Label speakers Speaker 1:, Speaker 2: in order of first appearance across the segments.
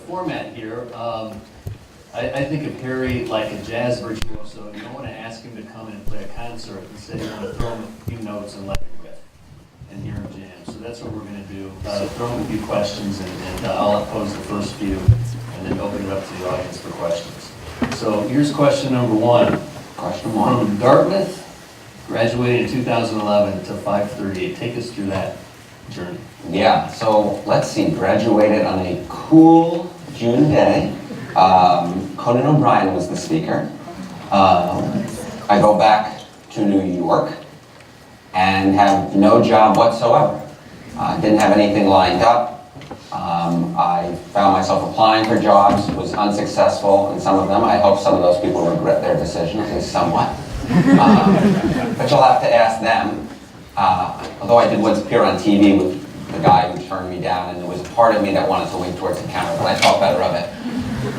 Speaker 1: format here, I think of Harry like a jazz virtuoso. You don't want to ask him to come in and play a concert. Instead, you want to throw him a few notes and let him riff and hear him jam. So that's what we're going to do. Throw him a few questions, and I'll pose the first few, and then open it up to the audience for questions. So here's question number one.
Speaker 2: Question one.
Speaker 1: From Dartmouth, graduated in 2011 to 538. Take us through that journey.
Speaker 2: Yeah, so let's see, graduated on a cool June day. Conan O'Brien was the speaker. I go back to New York and have no job whatsoever. Didn't have anything lined up. I found myself applying for jobs, was unsuccessful in some of them. I hope some of those people regret their decision, at least somewhat. But you'll have to ask them. Although I did once appear on TV with the guy who turned me down, and there was a part of me that wanted to wink towards the camera, but I thought better of it.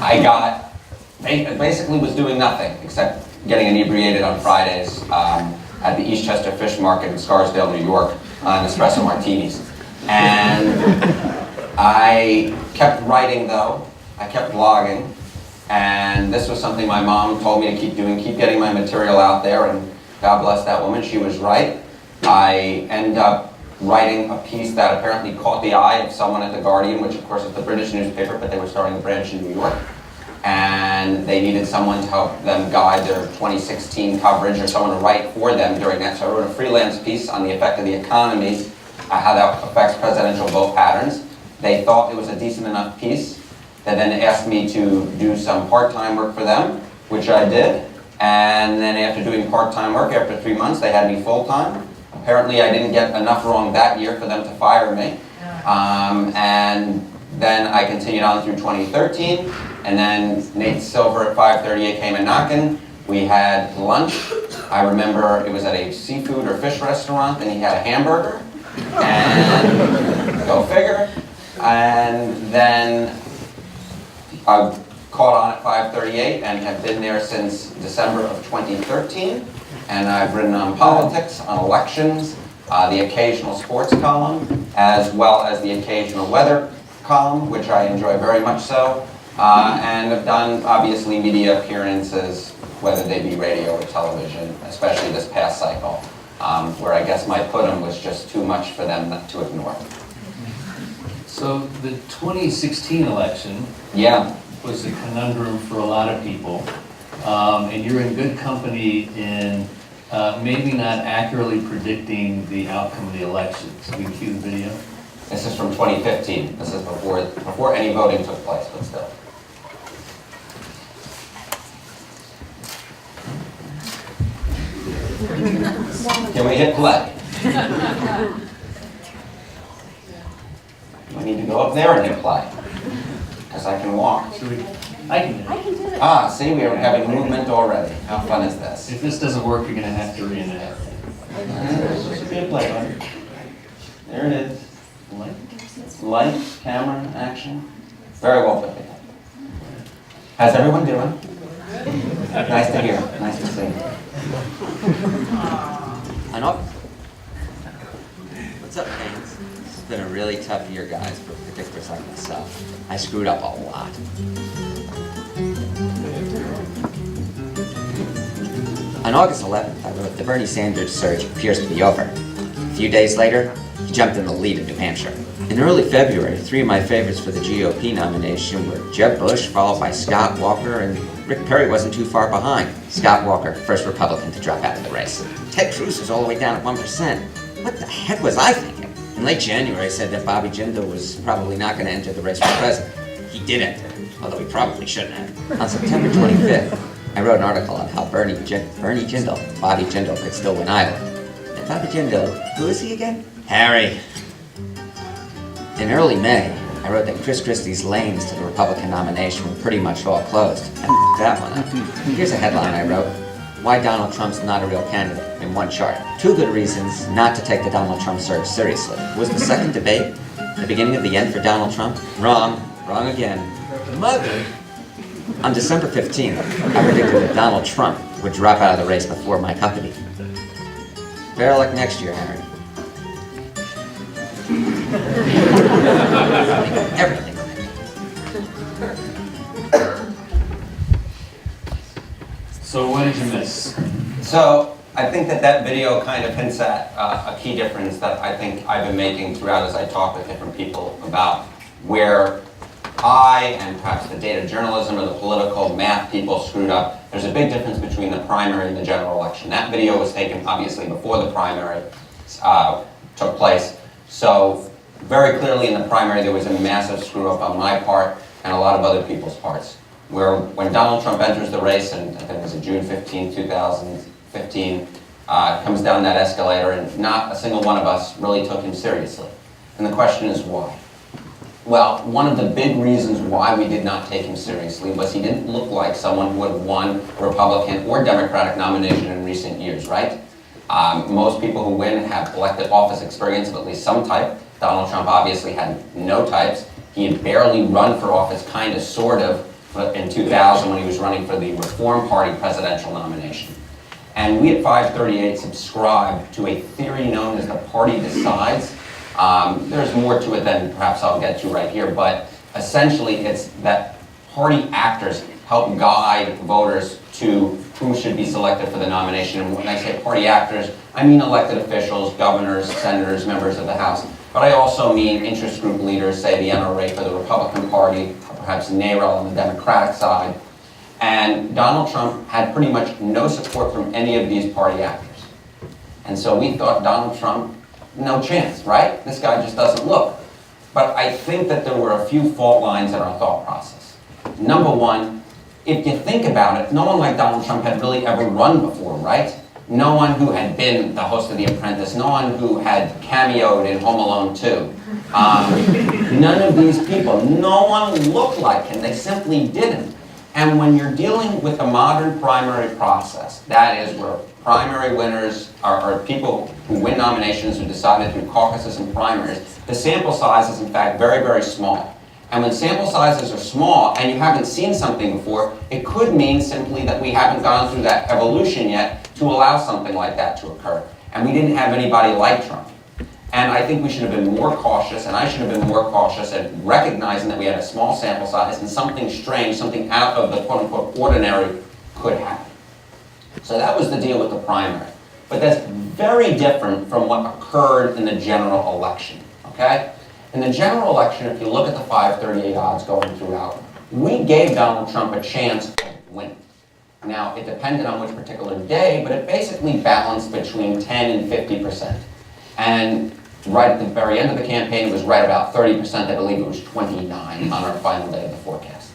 Speaker 2: I basically was doing nothing except getting inebriated on Fridays at the Eastchester Fish Market in Scarsdale, New York, on espresso martinis. And I kept writing though, I kept blogging, and this was something my mom told me to keep doing, keep getting my material out there, and God bless that woman, she was right. I end up writing a piece that apparently caught the eye of someone at The Guardian, which of course is the British newspaper, but they were starting a branch in New York. And they needed someone to help them guide their 2016 coverage, or someone to write for them during that. So I wrote a freelance piece on the effect of the economy, how that affects presidential vote patterns. They thought it was a decent enough piece. They then asked me to do some part-time work for them, which I did. And then after doing part-time work, after 3 months, they had me full-time. Apparently I didn't get enough wrong that year for them to fire me. And then I continued on through 2013, and then Nate Silver at 538 came a knocking. We had lunch. I remember it was at a seafood or fish restaurant, and he had a hamburger. And go figure. And then I caught on at 538 and have been there since December of 2013. And I've written on politics, on elections, the occasional sports column, as well as the occasional weather column, which I enjoy very much so. And have done, obviously, media appearances, whether they be radio or television, especially this past cycle, where I guess my put-em was just too much for them to ignore.
Speaker 1: So the 2016 election was a conundrum for a lot of people. And you're in good company in maybe not accurately predicting the outcome of the election. So we can cue the video.
Speaker 2: This is from 2015. This is before any voting took place, but still. Can we hit play? Do I need to go up there and hit play? Because I can walk.
Speaker 1: I can do it.
Speaker 2: Ah, see, we are having movement already. How fun is this?
Speaker 1: If this doesn't work, you're going to have to reenact.
Speaker 2: This should be a play button. There it is. Light, camera, action. Very well put together. How's everyone doing? Nice to hear. Nice to see.
Speaker 3: I know. What's up, Haynes? It's been a really tough year, guys, for predictors like myself. I screwed up a lot. On August 11th, I wrote, "The Bernie Sanders surge appears to be over." A few days later, he jumped in the lead in New Hampshire. In early February, 3 of my favorites for the GOP nomination were Jeb Bush, followed by Scott Walker, and Rick Perry wasn't too far behind. Scott Walker, first Republican to drop out of the race. Ted Cruz was all the way down at 1%. What the heck was I thinking? In late January, I said that Bobby Jindal was probably not going to enter the race for president. He did enter, although he probably shouldn't have. On September 25th, I wrote an article on how Bobby Jindal could still win Iowa. And Bobby Jindal, who is he again? Harry. In early May, I wrote that Chris Christie's lanes to the Republican nomination were pretty much all closed. I that one up. Here's a headline I wrote: "Why Donald Trump's not a real candidate," in one chart. 2 good reasons not to take the Donald Trump surge seriously. Was the second debate the beginning of the end for Donald Trump? Wrong. Wrong again. Mother! On December 15th, I predicted that Donald Trump would drop out of the race before my company. Better luck next year, Henry. Everything right.
Speaker 1: So what did you miss?
Speaker 2: So I think that video kind of hints at a key difference that I think I've been making throughout as I talk with different people about where I and perhaps the data journalism or the political math people screwed up. There's a big difference between the primary and the general election. That video was taken obviously before the primary took place. So very clearly in the primary there was a massive screw up on my part and a lot of other people's parts. Where when Donald Trump enters the race, and I think it was June 15, 2015, comes down that escalator and not a single one of us really took him seriously. And the question is why? Well, one of the big reasons why we did not take him seriously was he didn't look like someone who had won a Republican or Democratic nomination in recent years, right? Most people who win have elected office experience of at least some type. Donald Trump obviously had no types. He had barely run for office, kind of, sort of, in 2000 when he was running for the Reform Party presidential nomination. And we at 538 subscribe to a theory known as the party decides. There's more to it than perhaps I'll get to right here, but essentially it's that party actors help guide voters to who should be selected for the nomination. And when I say party actors, I mean elected officials, governors, senators, members of the House. But I also mean interest group leaders, say the NRA for the Republican Party, or perhaps NARAL on the Democratic side. And Donald Trump had pretty much no support from any of these party actors. And so we thought Donald Trump, no chance, right? This guy just doesn't look. But I think that there were a few fault lines in our thought process. Number one, if you think about it, no one like Donald Trump had really ever run before, right? No one who had been the host of The Apprentice, no one who had cameoed in Home Alone 2. None of these people, no one looked like him, they simply didn't. And when you're dealing with the modern primary process, that is where primary winners are people who win nominations who decided through caucuses and primaries, the sample size is in fact very, very small. And when sample sizes are small and you haven't seen something before, it could mean simply that we haven't gone through that evolution yet to allow something like that to occur. And we didn't have anybody like Trump. And I think we should have been more cautious, and I should have been more cautious at recognizing that we had a small sample size and something strange, something out of the quote-unquote ordinary could happen. So that was the deal with the primary. But that's very different from what occurred in the general election, okay? In the general election, if you look at the 538 odds going throughout, we gave Donald Trump a chance of winning. Now, it depended on which particular day, but it basically balanced between 10 and 50%. And right at the very end of the campaign, it was right about 30%. I believe it was 29 on our final day of the forecast.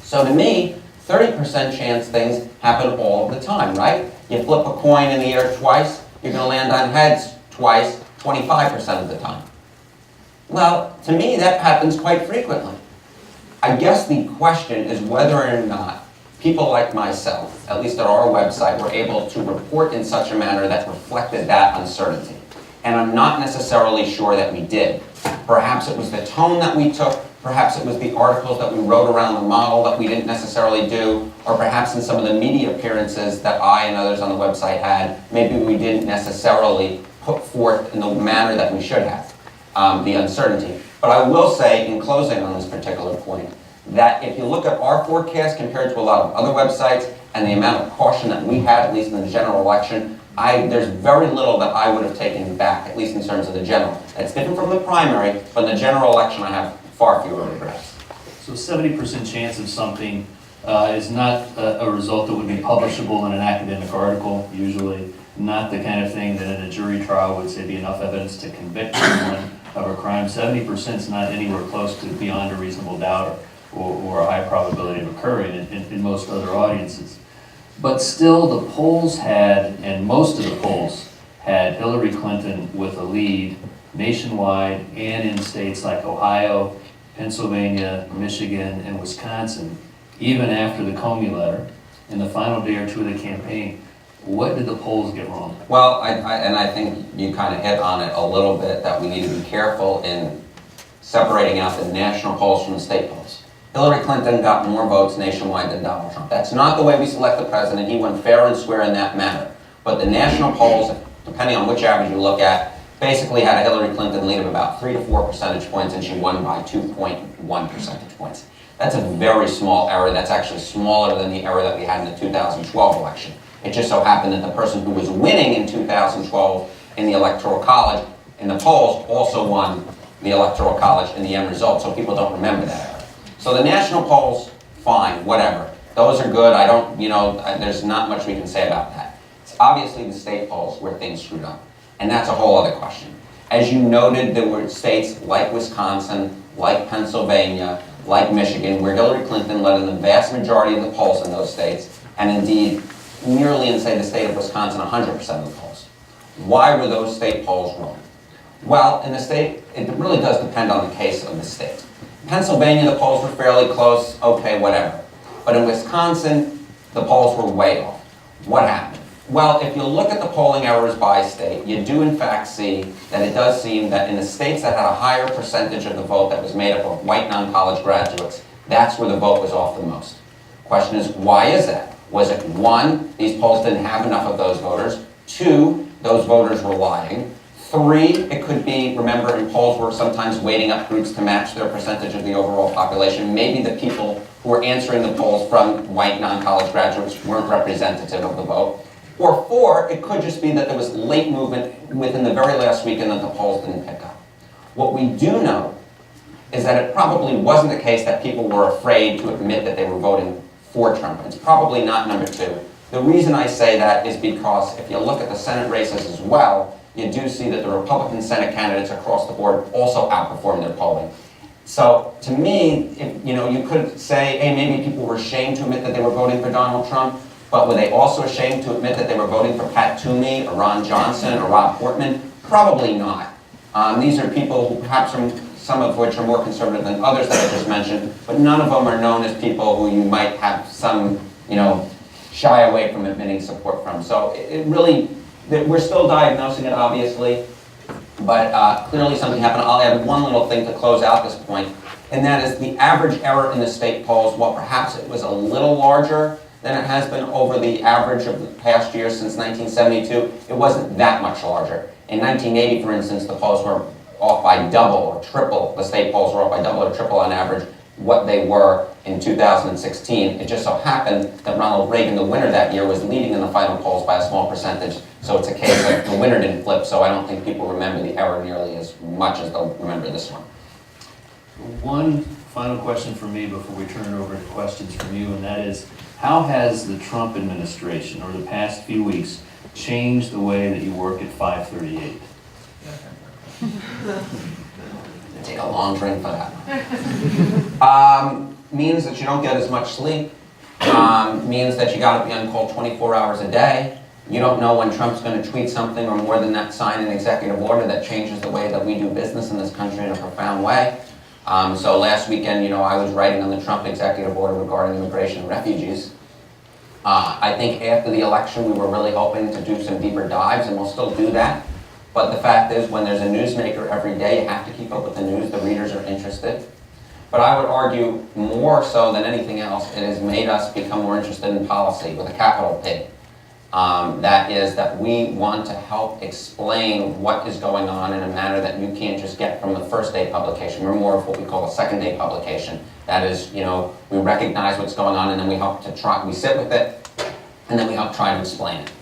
Speaker 2: So to me, 30% chance things happen all of the time, right? You flip a coin in the air twice, you're going to land on heads twice, 25% of the time. Well, to me, that happens quite frequently. I guess the question is whether or not people like myself, at least at our website, were able to report in such a manner that reflected that uncertainty. And I'm not necessarily sure that we did. Perhaps it was the tone that we took, perhaps it was the articles that we wrote around the model that we didn't necessarily do, or perhaps in some of the media appearances that I and others on the website had, maybe we didn't necessarily put forth in the manner that we should have, the uncertainty. But I will say, in closing on this particular point, that if you look at our forecast compared to a lot of other websites and the amount of caution that we had, at least in the general election, there's very little that I would have taken back, at least in terms of the general. It's different from the primary, but in the general election I have far fewer regrets.
Speaker 1: So 70% chance of something is not a result that would be publishable in an academic article, usually. Not the kind of thing that in a jury trial would say be enough evidence to convict someone of a crime. 70% is not anywhere close to beyond a reasonable doubt or a high probability of occurring in most other audiences. But still, the polls had, and most of the polls had, Hillary Clinton with a lead nationwide and in states like Ohio, Pennsylvania, Michigan, and Wisconsin, even after the Comey letter, in the final day or two of the campaign. What did the polls get wrong?
Speaker 2: Well, I think you kind of hit on it a little bit, that we need to be careful in separating out the national polls from the state polls. Hillary Clinton got more votes nationwide than Donald Trump. That's not the way we select the president. He won fair and square in that manner. But the national polls, depending on which average you look at, basically had a Hillary Clinton lead of about 3 to 4 percentage points, and she won by 2.1 percentage points. That's a very small error. That's actually smaller than the error that we had in the 2012 election. It just so happened that the person who was winning in 2012 in the Electoral College, in the polls, also won the Electoral College in the end result, so people don't remember that error. So the national polls, fine, whatever. Those are good. I don't, there's not much we can say about that. It's obviously the state polls where things screwed up, and that's a whole other question. As you noted, there were states like Wisconsin, like Pennsylvania, like Michigan, where Hillary Clinton led in the vast majority of the polls in those states, and indeed, nearly in, say, the state of Wisconsin, 100% of the polls. Why were those state polls wrong? Well, in the state, it really does depend on the case of the state. Pennsylvania, the polls were fairly close, okay, whatever. But in Wisconsin, the polls were way off. What happened? Well, if you look at the polling errors by state, you do in fact see that it does seem that in the states that had a higher percentage of the vote that was made up of white non-college graduates, that's where the vote was off the most. Question is, why is that? Was it one, these polls didn't have enough of those voters? Two, those voters were lying. Three, it could be, remember, in polls were sometimes weighting up groups to match their percentage of the overall population. Maybe the people who were answering the polls from white non-college graduates weren't representative of the vote. Or four, it could just be that there was late movement within the very last weekend that the polls didn't pick up. What we do know is that it probably wasn't the case that people were afraid to admit that they were voting for Trump. It's probably not number two. The reason I say that is because if you look at the Senate races as well, you do see that the Republican Senate candidates across the board also outperformed their polling. So to me, you could say, hey, maybe people were ashamed to admit that they were voting for Donald Trump, but were they also ashamed to admit that they were voting for Pat Toomey or Ron Johnson or Rob Portman? Probably not. These are people who perhaps some of which are more conservative than others that I just mentioned, but none of them are known as people who you might have some, shy away from admitting support from. So it really, we're still diagnosing it, obviously, but clearly something happened. I'll add one little thing to close out this point, and that is the average error in the state polls, while perhaps it was a little larger than it has been over the average of the past years since 1972, it wasn't that much larger. In 1980, for instance, the polls were off by double or triple, the state polls were off by double or triple on average what they were in 2016. It just so happened that Ronald Reagan, the winner that year, was leading in the final polls by a small percentage. So it's a case that the winner didn't flip, so I don't think people remember the error nearly as much as they'll remember this one.
Speaker 1: One final question from me before we turn it over to questions from you, and that is, how has the Trump administration over the past few weeks changed the way that you work at 538?
Speaker 2: Take a long drink for that. Means that you don't get as much sleep. Means that you got to be on call 24 hours a day. You don't know when Trump's going to tweet something or more than that sign an executive order that changes the way that we do business in this country in a profound way. So last weekend, I was writing on the Trump executive order regarding immigration and refugees. I think after the election, we were really hoping to do some deeper dives, and we'll still do that. But the fact is, when there's a newsmaker every day, you have to keep up with the news. The readers are interested. But I would argue more so than anything else, it has made us become more interested in policy with a capital P. That is that we want to help explain what is going on in a manner that you can't just get from the first day publication. We're more of what we call a second day publication. That is, we recognize what's going on and then we sit with it and then we help try to explain it.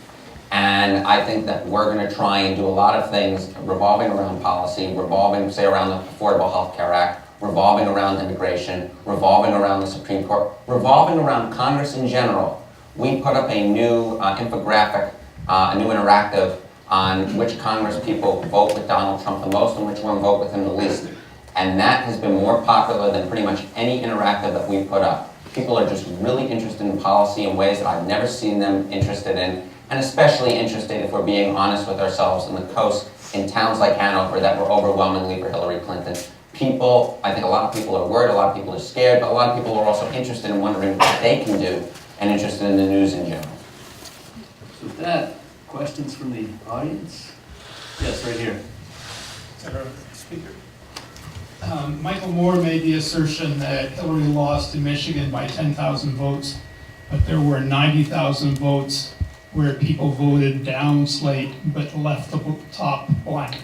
Speaker 2: And I think that we're going to try and do a lot of things revolving around policy, revolving, say, around the Affordable Health Care Act, revolving around immigration, revolving around the Supreme Court, revolving around Congress in general. We put up a new infographic, a new interactive on which Congress people vote with Donald Trump the most and which one vote with him the least. And that has been more popular than pretty much any interactive that we've put up. People are just really interested in policy in ways that I've never seen them interested in, and especially interested, if we're being honest with ourselves, in the coast, in towns like Hanover that were overwhelmingly for Hillary Clinton. People, I think a lot of people are worried, a lot of people are scared, but a lot of people are also interested in wondering what they can do and interested in the news in general.
Speaker 1: So with that, questions from the audience? Yes, right here.
Speaker 4: Speaker. Michael Moore made the assertion that Hillary lost in Michigan by 10,000 votes, but there were 90,000 votes where people voted down slate but left the top blank.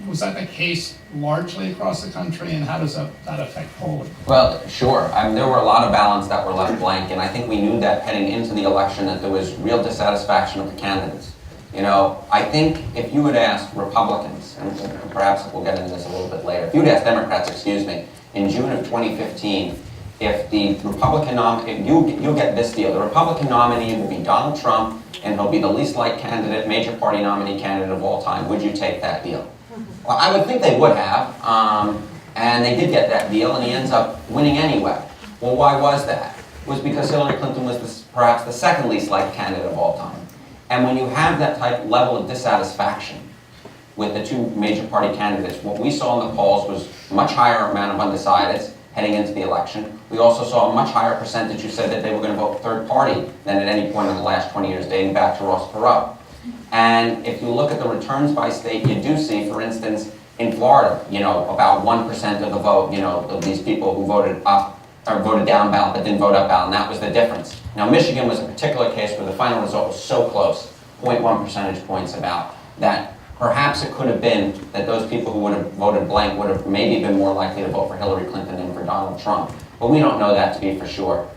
Speaker 4: Was that the case largely across the country, and how does that affect polling?
Speaker 2: Well, sure. There were a lot of ballots that were left blank, and I think we knew that heading into the election that there was real dissatisfaction with the candidates. You know, I think if you would ask Republicans, and perhaps we'll get into this a little bit later, if you would ask Democrats, excuse me, in June of 2015, if the Republican nominee, you'll get this deal, the Republican nominee will be Donald Trump, and he'll be the least liked candidate, major party nominee candidate of all time, would you take that deal? Well, I would think they would have, and they did get that deal, and he ends up winning anyway. Well, why was that? It was because Hillary Clinton was perhaps the second least liked candidate of all time. And when you have that type level of dissatisfaction with the two major party candidates, what we saw in the polls was a much higher amount of undecideds heading into the election. We also saw a much higher percentage who said that they were going to vote third party than at any point in the last 20 years, dating back to Ross Perot. And if you look at the returns by state, you do see, for instance, in Florida, you know, about 1% of the vote, you know, of these people who voted up or voted down ballot but didn't vote up ballot, and that was the difference. Now, Michigan was a particular case where the final result was so close, 0.1 percentage points about, that perhaps it could have been that those people who would have voted blank would have maybe been more likely to vote for Hillary Clinton than for Donald Trump. But we don't know that to be for sure.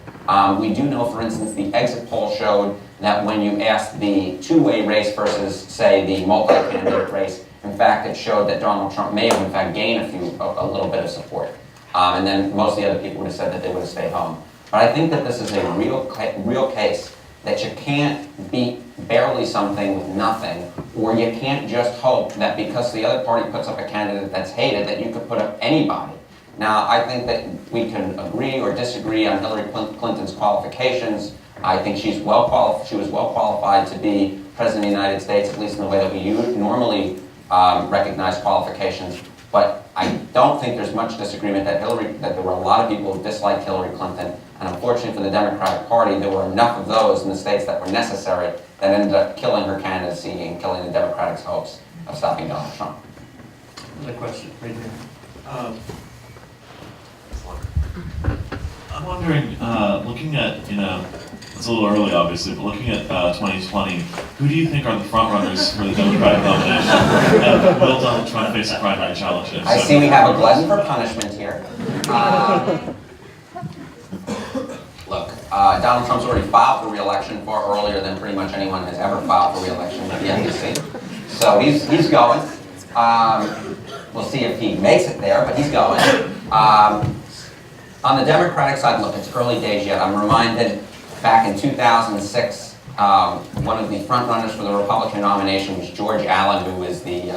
Speaker 2: We do know, for instance, the exit poll showed that when you asked the two-way race versus, say, the multi-candidate race, in fact, it showed that Donald Trump may have, in fact, gained a little bit of support. And then most of the other people would have said that they would have stayed home. But I think that this is a real case that you can't beat barely something with nothing, or you can't just hope that because the other party puts up a candidate that's hated that you could put up anybody. Now, I think that we can agree or disagree on Hillary Clinton's qualifications. I think she was well qualified to be President of the United States, at least in the way that we normally recognize qualifications. But I don't think there's much disagreement that there were a lot of people who disliked Hillary Clinton. And unfortunately for the Democratic Party, there were enough of those in the states that were necessary that ended up killing her candidacy and killing the Democrats' hopes of stopping Donald Trump.
Speaker 1: Another question, right here.
Speaker 5: I'm wondering, looking at, you know, it's a little early obviously, but looking at 2020, who do you think are the front runners for the Democratic nomination? And will Donald Trump face a primary challenge?
Speaker 2: I see we have a glutton for punishment here. Look, Donald Trump's already filed for re-election far earlier than pretty much anyone has ever filed for re-election with the FEC. So he's going. We'll see if he makes it there, but he's going. On the Democratic side, look, it's early days yet. I'm reminded back in 2006, one of the front runners for the Republican nomination was George Allen, who was the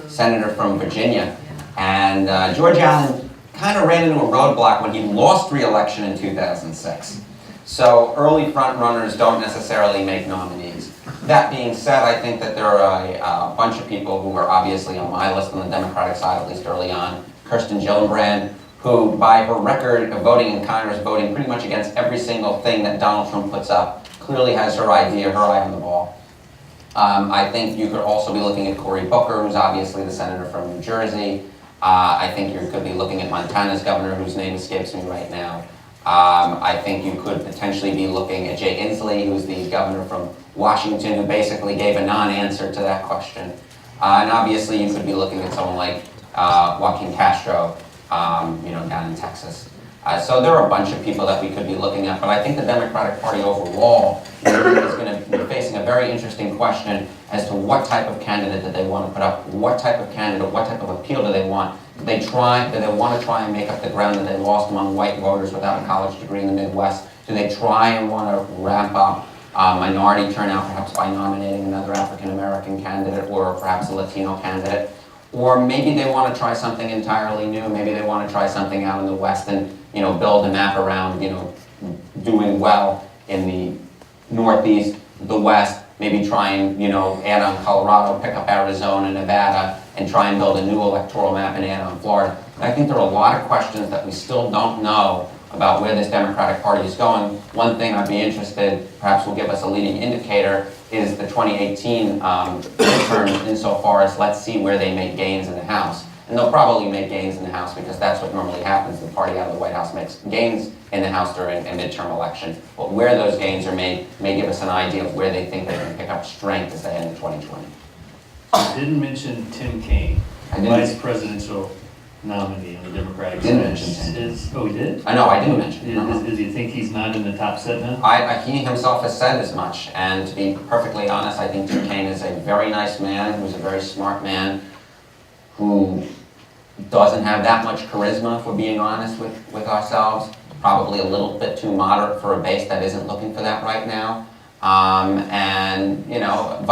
Speaker 2: senator from Virginia. And George Allen kind of ran into a roadblock when he lost re-election in 2006. So early front runners don't necessarily make nominees. That being said, I think that there are a bunch of people who are obviously on my list on the Democratic side, at least early on. Kirsten Gillibrand, who by her record of voting in Congress, voting pretty much against every single thing that Donald Trump puts up, clearly has her idea, her eye on the ball. I think you could also be looking at Cory Booker, who's obviously the senator from New Jersey. I think you could be looking at Montana's governor, whose name escapes me right now. I think you could potentially be looking at Jay Inslee, who's the governor from Washington, who basically gave a non-answer to that question. And obviously you could be looking at someone like Joaquin Castro, you know, down in Texas. So there are a bunch of people that we could be looking at, but I think the Democratic Party overall is going to be facing a very interesting question as to what type of candidate that they want to put up, what type of candidate, what type of appeal do they want. Do they want to try and make up the ground that they lost among white voters without a college degree in the Midwest? Do they try and want to ramp up minority turnout, perhaps by nominating another African-American candidate or perhaps a Latino candidate? Or maybe they want to try something entirely new. Maybe they want to try something out in the West and, you know, build a map around, you know, doing well in the Northeast, the West, maybe try and, you know, add on Colorado, pick up Arizona, Nevada, and try and build a new electoral map and add on Florida. And I think there are a lot of questions that we still don't know about where this Democratic Party is going. One thing I'd be interested, perhaps will give us a leading indicator, is the 2018 midterms insofar as let's see where they make gains in the House. And they'll probably make gains in the House because that's what normally happens. The party out of the White House makes gains in the House during a midterm election. But where those gains are made may give us an idea of where they think they can pick up strength as they head into 2020.
Speaker 1: You didn't mention Tim Kaine,
Speaker 2: I didn't.
Speaker 1: vice presidential nominee on the Democratic
Speaker 2: Didn't
Speaker 1: side.
Speaker 2: mention Tim.
Speaker 1: Oh, he did?
Speaker 2: I know, I didn't mention it. No.
Speaker 1: Does he think he's not in the top set now?
Speaker 2: He himself has said as much, and to be perfectly honest, I think Tim Kaine is a very nice man, who's a very smart man, who doesn't have that much charisma, if we're being honest with ourselves. Probably a little bit too moderate for a base that isn't looking for that right now. And, you know,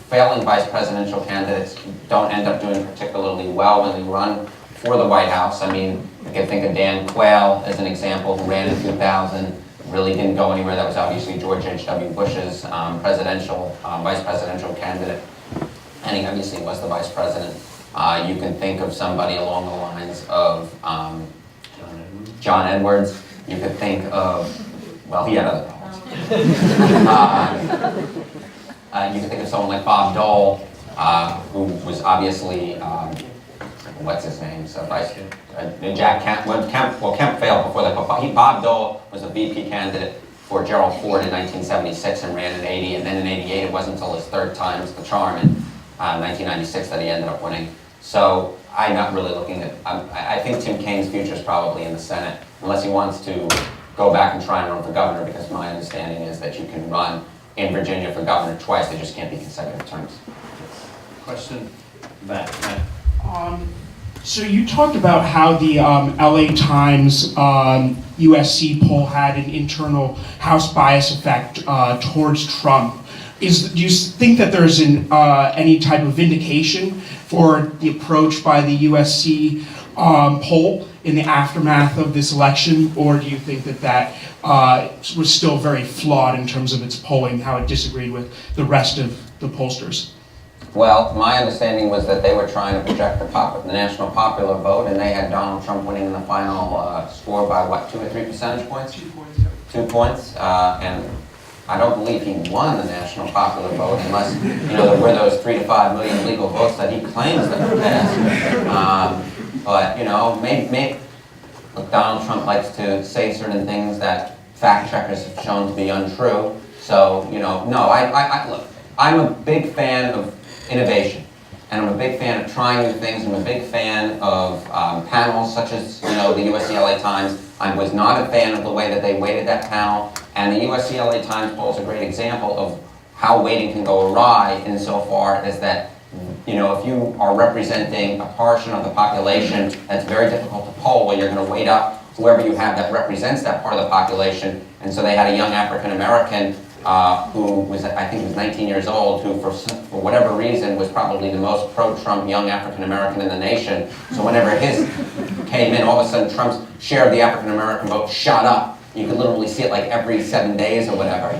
Speaker 2: failing vice presidential candidates don't end up doing particularly well when they run for the White House. I mean, I can think of Dan Quayle as an example, who ran in 2000, really didn't go anywhere. That was obviously George H.W. Bush's vice presidential candidate, and he obviously was the vice president. You can think of somebody along the lines of John Edwards. You could think of, well, he had other problems. You could think of someone like Bob Dole, who was obviously, what's his name? So Jack Kemp. Kemp failed before that, but Bob Dole was a VP candidate for Gerald Ford in 1976 and ran in 80, and then in 88 it wasn't until his third time's the charm in 1996 that he ended up winning. So I'm not really looking at, I think Tim Kaine's future is probably in the Senate, unless he wants to go back and try and run for governor, because my understanding is that you can run in Virginia for governor twice, they just can't be consecutive terms.
Speaker 1: Question back.
Speaker 6: So you talked about how the LA Times USC poll had an internal House bias effect towards Trump. Do you think that there's any type of vindication for the approach by the USC poll in the aftermath of this election, or do you think that was still very flawed in terms of its polling, how it disagreed with the rest of the pollsters?
Speaker 2: Well, my understanding was that they were trying to project the national popular vote, and they had Donald Trump winning in the final score by what, 2 or 3 percentage points? 2 points. 2 points, and I don't believe he won the national popular vote unless, you know, there were those 3 to 5 million legal votes that he claims that were passed. But, you know, maybe look, Donald Trump likes to say certain things that fact checkers have shown to be untrue. So, you know, no, look, I'm a big fan of innovation, and I'm a big fan of trying new things. I'm a big fan of panels such as, you know, the USC LA Times. I was not a fan of the way that they weighted that panel, and the USC LA Times poll is a great example of how weighting can go awry insofar as that, you know, if you are representing a portion of the population that's very difficult to poll, well, you're going to weight up whoever you have that represents that part of the population. And so they had a young African American who was, I think, was 19 years old, who for whatever reason was probably the most pro-Trump young African American in the nation. So whenever his came in, all of a sudden Trump's share of the African American vote shot up. You could literally see it like every 7 days or whatever.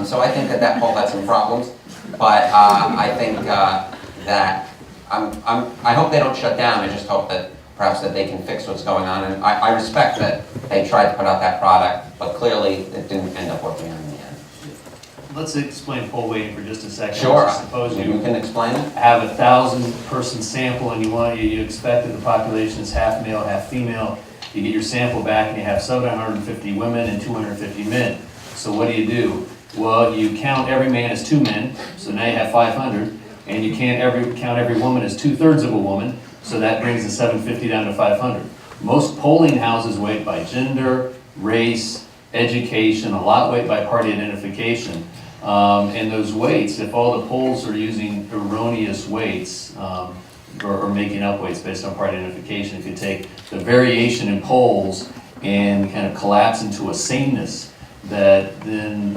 Speaker 2: So I think that poll had some problems, but I think that I hope they don't shut down. I just hope that perhaps that they can fix what's going on. And I respect that they tried to put out that product, but clearly it didn't end up working out in the end.
Speaker 1: Let's explain poll weighting for just a second.
Speaker 2: Sure.
Speaker 1: Suppose
Speaker 2: You can explain it.
Speaker 1: have 1,000-person sample, and you expect that the population is half male, half female. You get your sample back, and you have 750 women and 250 men. So what do? Well, you count every man as 2 men, so now you have 500, and you count every woman as 2/3 of a woman, so that brings the 750 down to 500. Most polling houses weight by gender, race, education, a lot weight by party identification. And those weights, if all the polls are using erroneous weights, or making up weights based on party identification, if you take the variation in polls and kind of collapse into a sameness that then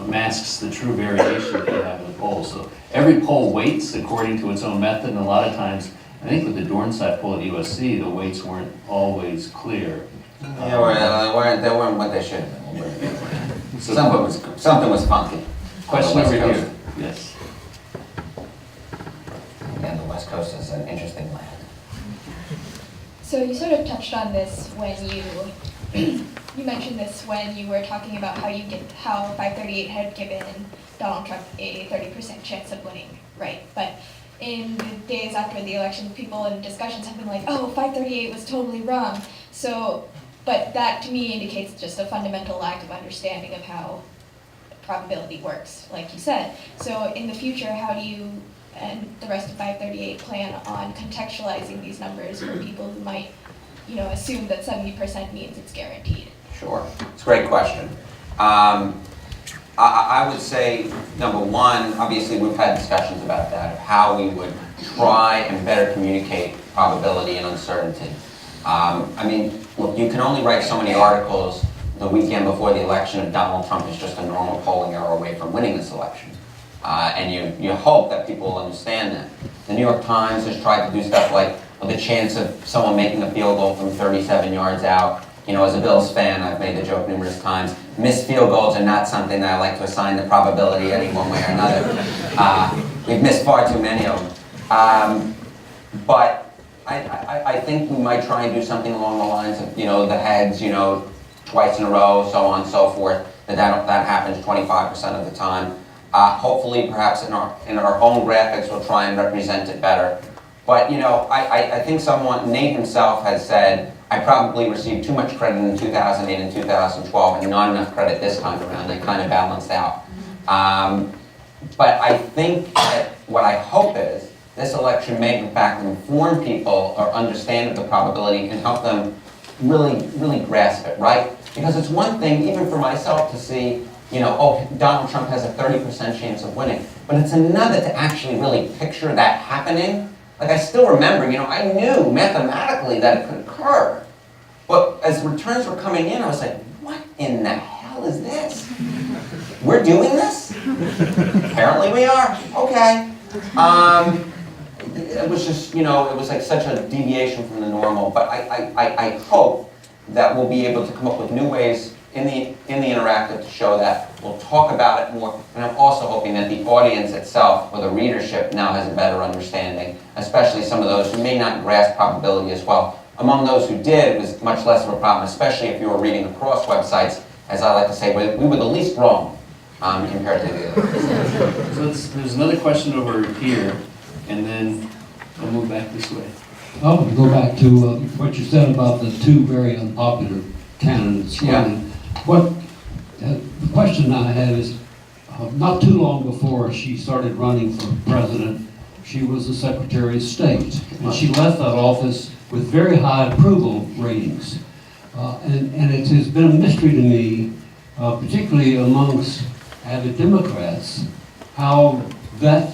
Speaker 1: masks the true variation that you have in the polls. So every poll weights according to its own method, and a lot of times, I think with the Dornsife poll at USC, the weights weren't always clear.
Speaker 2: Yeah, they weren't what they should have been. Something was funky.
Speaker 1: Question over here. Yes.
Speaker 2: Again, the West Coast is an interesting land.
Speaker 7: So you sort of touched on this when you mentioned this when you were talking about how 538 had given Donald Trump a 30% chance of winning, right? But in the days after the election, people in discussions have been like, oh, 538 was totally wrong. So, but that to me indicates just a fundamental lack of understanding of how probability works, like you said. So in the future, how do you and the rest of 538 plan on contextualizing these numbers for people who might, assume that 70% means it's guaranteed?
Speaker 2: Sure, it's a great question. I would say, number one, obviously we've had discussions about that, of how we would try and better communicate probability and uncertainty. I mean, look, you can only write so many articles the weekend before the election if Donald Trump is just a normal polling error away from winning this election. And you hope that people will understand that. The New York Times has tried to do stuff like the chance of someone making a field goal from 37 yards out. As a Bills fan, I've made the joke numerous times. Missed field goals are not something that I like to assign the probability any one way or another. We've missed far too many of them. But I think we might try and do something along the lines of, the heads, twice in a row, so on and so forth. That happens 25% of the time. Hopefully, perhaps in our own graphics, we'll try and represent it better. But I think Nate himself has said, I probably received too much credit in 2008 and 2012, and not enough credit this time around. They kind of balanced out. But I think that what I hope is this election may, in fact, inform people or understand the probability and help them really, really grasp it, right? Because it's one thing, even for myself, to see, Donald Trump has a 30% chance of winning. But it's another to actually really picture that happening. Like, I still remember, I knew mathematically that it could occur. But as returns were coming in, I was like, what in the hell is this? We're doing this? Apparently we are. Okay. It was just, it was like such a deviation from the normal. But I hope that we'll be able to come up with new ways in the interactive to show that. We'll talk about it more, and I'm also hoping that the audience itself, or the readership, now has a better understanding, especially some of those who may not grasp probability as well. Among those who did, it was much less of a problem, especially if you were reading across websites. As I like to say, we were the least wrong compared to the others.
Speaker 1: So there's another question over here, and then we'll move back this way.
Speaker 8: I want to go back to what you said about the two very unpopular candidates running. The question I have is, not too long before she started running for president, she was the Secretary of State, and she left that office with very high approval ratings. And it has been a mystery to me, particularly amongst avid Democrats, how that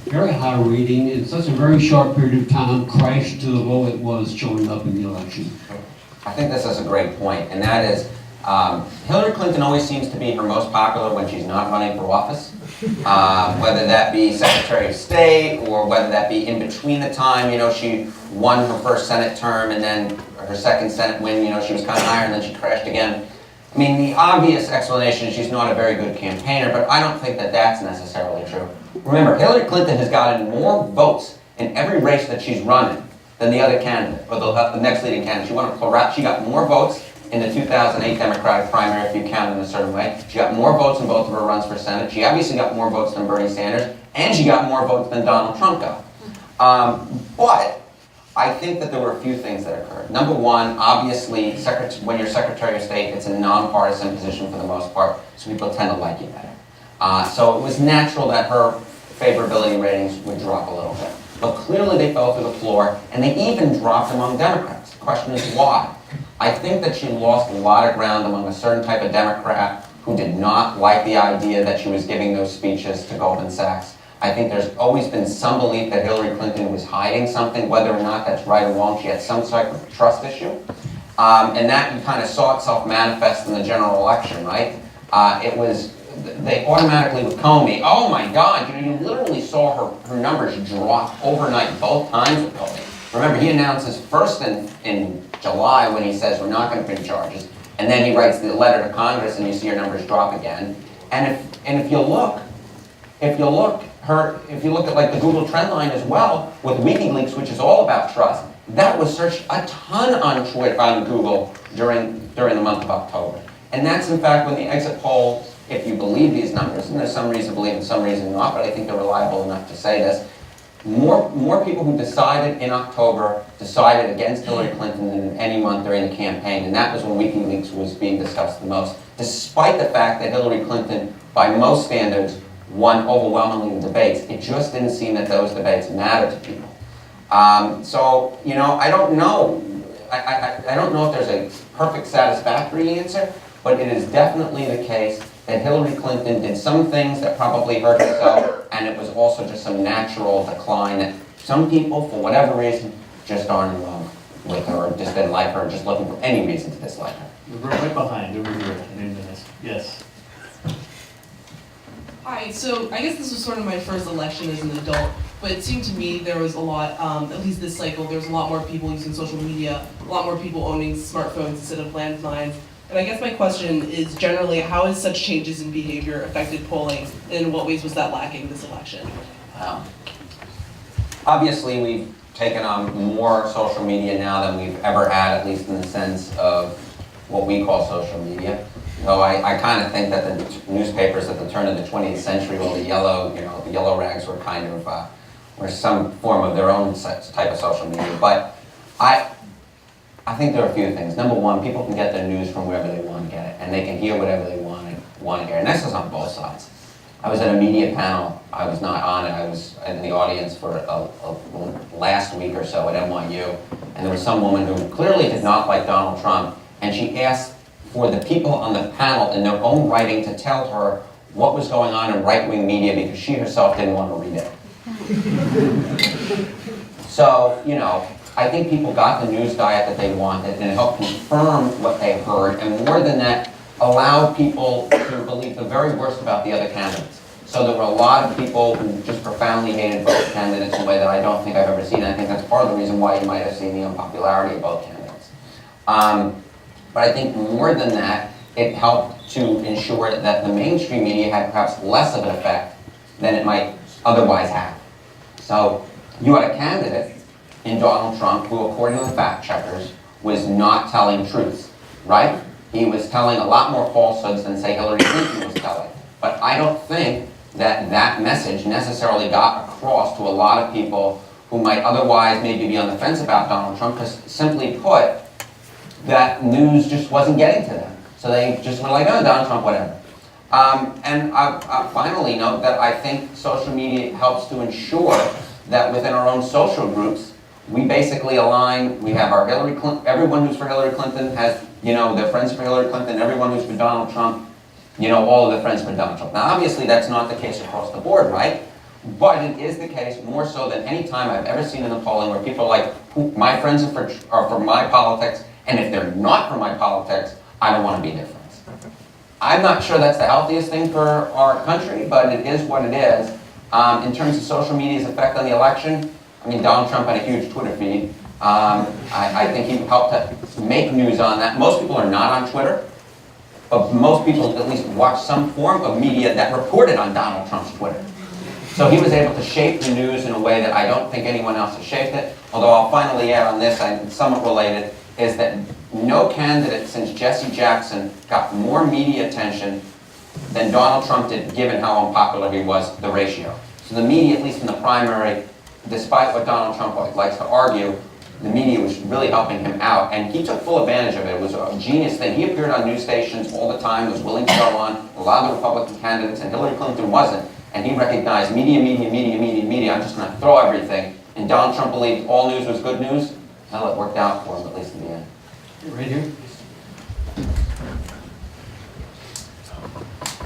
Speaker 8: very high rating in such a very short period of time crashed to the low it was showing up in the election.
Speaker 2: I think this is a great point, and that is, Hillary Clinton always seems to be her most popular when she's not running for office, whether that be Secretary of State or whether that be in between the time, she won her first Senate term and then her second Senate win, she was kind of higher and then she crashed again. I mean, the obvious explanation is she's not a very good campaigner, but I don't think that that's necessarily true. Remember, Hillary Clinton has gotten more votes in every race that she's running than the other candidate, or the next leading candidate. She got more votes in the 2008 Democratic primary, if you count it in a certain way. She got more votes in both of her runs for Senate. She obviously got more votes than Bernie Sanders, and she got more votes than Donald Trump got. But I think that there were a few things that occurred. Number one, obviously, when you're Secretary of State, it's a nonpartisan position for the most part, so people tend to like you better. So it was natural that her favorability ratings would drop a little bit. But clearly they fell through the floor, and they even dropped among Democrats. The question is why? I think that she lost a lot of ground among a certain type of Democrat who did not like the idea that she was giving those speeches to Goldman Sachs. I think there's always been some belief that Hillary Clinton was hiding something, whether or not that's right or wrong. She had some sort of trust issue. And that you kind of saw itself manifest in the general election, right? They automatically with Comey, oh my God, you literally saw her numbers drop overnight both times with Comey. Remember, he announces first in July when he says we're not going to bring charges, and then he writes the letter to Congress and you see her numbers drop again. And if you look at like the Google trend line as well with WikiLeaks, which is all about trust, that was searched a ton on Twitter, on Google during the month of October. And that's in fact when the exit polls, if you believe these numbers, and there's some reason to believe and some reason not, but I think they're reliable enough to say this, more people who decided in October decided against Hillary Clinton than in any month during the campaign, and that was when WikiLeaks was being discussed the most, despite the fact that Hillary Clinton, by most standards, won overwhelmingly in debates. It just didn't seem that those debates mattered to people. So, you know, I don't know. I don't know if there's a perfect satisfactory answer, but it is definitely the case that Hillary Clinton did some things that probably hurt herself, and it was also just some natural decline that some people, for whatever reason, just aren't in love with her, or just didn't like her, or just looking for any reason to dislike her.
Speaker 1: We're right behind, over here, in 8 minutes. Yes.
Speaker 9: Hi, so I guess this was sort of my first election as an adult, but it seemed to me there was a lot, at least this cycle, there was a lot more people using social media, a lot more people owning smartphones instead of landlines. And I guess my question is generally, how has such changes in behavior affected polling, and in what ways was that lacking this election?
Speaker 2: Obviously, we've taken on more social media now than we've ever had, at least in the sense of what we call social media. Though I kind of think that the newspapers at the turn of the 20th century, well, the yellow rags were kind of, were some form of their own type of social media. But I think there are a few things. Number one, people can get their news from wherever they want to get it, and they can hear whatever they want to hear. And this is on both sides. I was at a media panel. I was not on it. I was in the audience for last week or so at NYU, and there was some woman who clearly did not like Donald Trump, and she asked for the people on the panel in their own writing to tell her what was going on in right-wing media because she herself didn't want to read it. So, you know, I think people got the news diet that they wanted, and it helped confirm what they heard, and more than that, allowed people to believe the very worst about the other candidates. So there were a lot of people who just profoundly hated both candidates in a way that I don't think I've ever seen. And I think that's part of the reason why you might have seen the unpopularity of both candidates. But I think more than that, it helped to ensure that the mainstream media had perhaps less of an effect than it might otherwise have. So you had a candidate in Donald Trump who, according to the fact checkers, was not telling truths, right? He was telling a lot more falsehoods than, say, Hillary Clinton was telling. But I don't think that that message necessarily got across to a lot of people who might otherwise maybe be on the fence about Donald Trump, because simply put, that news just wasn't getting to them. So they just were like, oh, Donald Trump, whatever. And I finally note that I think social media helps to ensure that within our own social groups, we basically align. We have our Hillary Clinton, everyone who's for Hillary Clinton has, you know, their friends for Hillary Clinton, everyone who's for Donald Trump, you know, all of their friends for Donald Trump. Now, obviously, that's not the case across the board, right? But it is the case more so than any time I've ever seen in the polling where people are like, my friends are for my politics, and if they're not for my politics, I don't want to be their friends. I'm not sure that's the healthiest thing for our country, but it is what it is. In terms of social media's effect on the election, I mean, Donald Trump had a huge Twitter feed. I think he helped to make news on that. Most people are not on Twitter, but most people at least watch some form of media that reported on Donald Trump's Twitter. So he was able to shape the news in a way that I don't think anyone else has shaped it. Although I'll finally add on this, and somewhat related, is that no candidate since Jesse Jackson got more media attention than Donald Trump did, given how unpopular he was, the ratio. So the media, at least in the primary, despite what Donald Trump likes to argue, the media was really helping him out, and he took full advantage of it. It was a genius thing. He appeared on news stations all the time, was willing to go on. A lot of the Republican candidates, and Hillary Clinton wasn't, and he recognized media, I'm just going to throw everything. And Donald Trump believed all news was good news. Well, it worked out for him, at least in the end.
Speaker 1: Right here.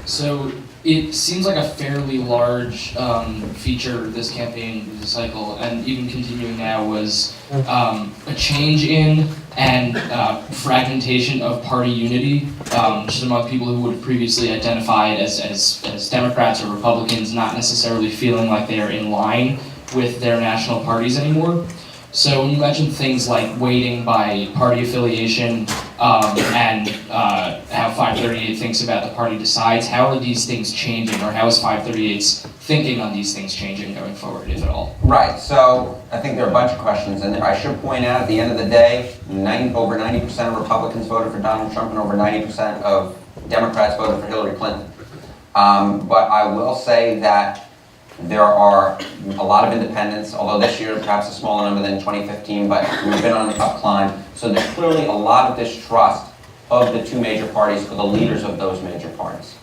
Speaker 10: So it seems like a fairly large feature of this campaign, this cycle, and even continuing now, was a change in and fragmentation of party unity, just among people who would have previously identified as Democrats or Republicans, not necessarily feeling like they are in line with their national parties anymore. So when you mentioned things like weighting by party affiliation and how 538 thinks about the party decides, how are these things changing, or how is 538's thinking on these things changing going forward, if at all?
Speaker 2: Right, so I think there are a bunch of questions, and I should point out at the end of the day, over 90% of Republicans voted for Donald Trump and over 90% of Democrats voted for Hillary Clinton. But I will say that There are a lot of independents, although this year perhaps a smaller number than 2015, but we've been on the up climb. So there's clearly a lot of distrust of the two major parties or the leaders of those major parties.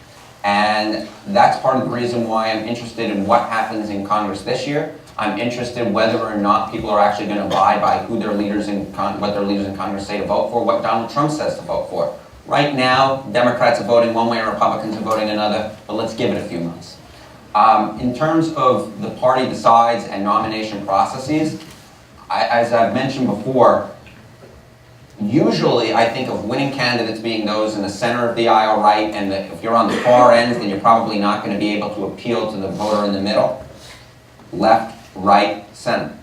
Speaker 2: And that's part of the reason why I'm interested in what happens in Congress this year. I'm interested whether or not people are actually going to abide by who their leaders in what their leaders in Congress say to vote for, what Donald Trump says to vote for. Right now, Democrats are voting one way and Republicans are voting another, but let's give it a few months. In terms of the party decides and nomination processes, as I've mentioned before, usually I think of winning candidates being those in the center of the aisle right, and that if you're on the far end, then you're probably not going to be able to appeal to the voter in the middle. Left, right, center.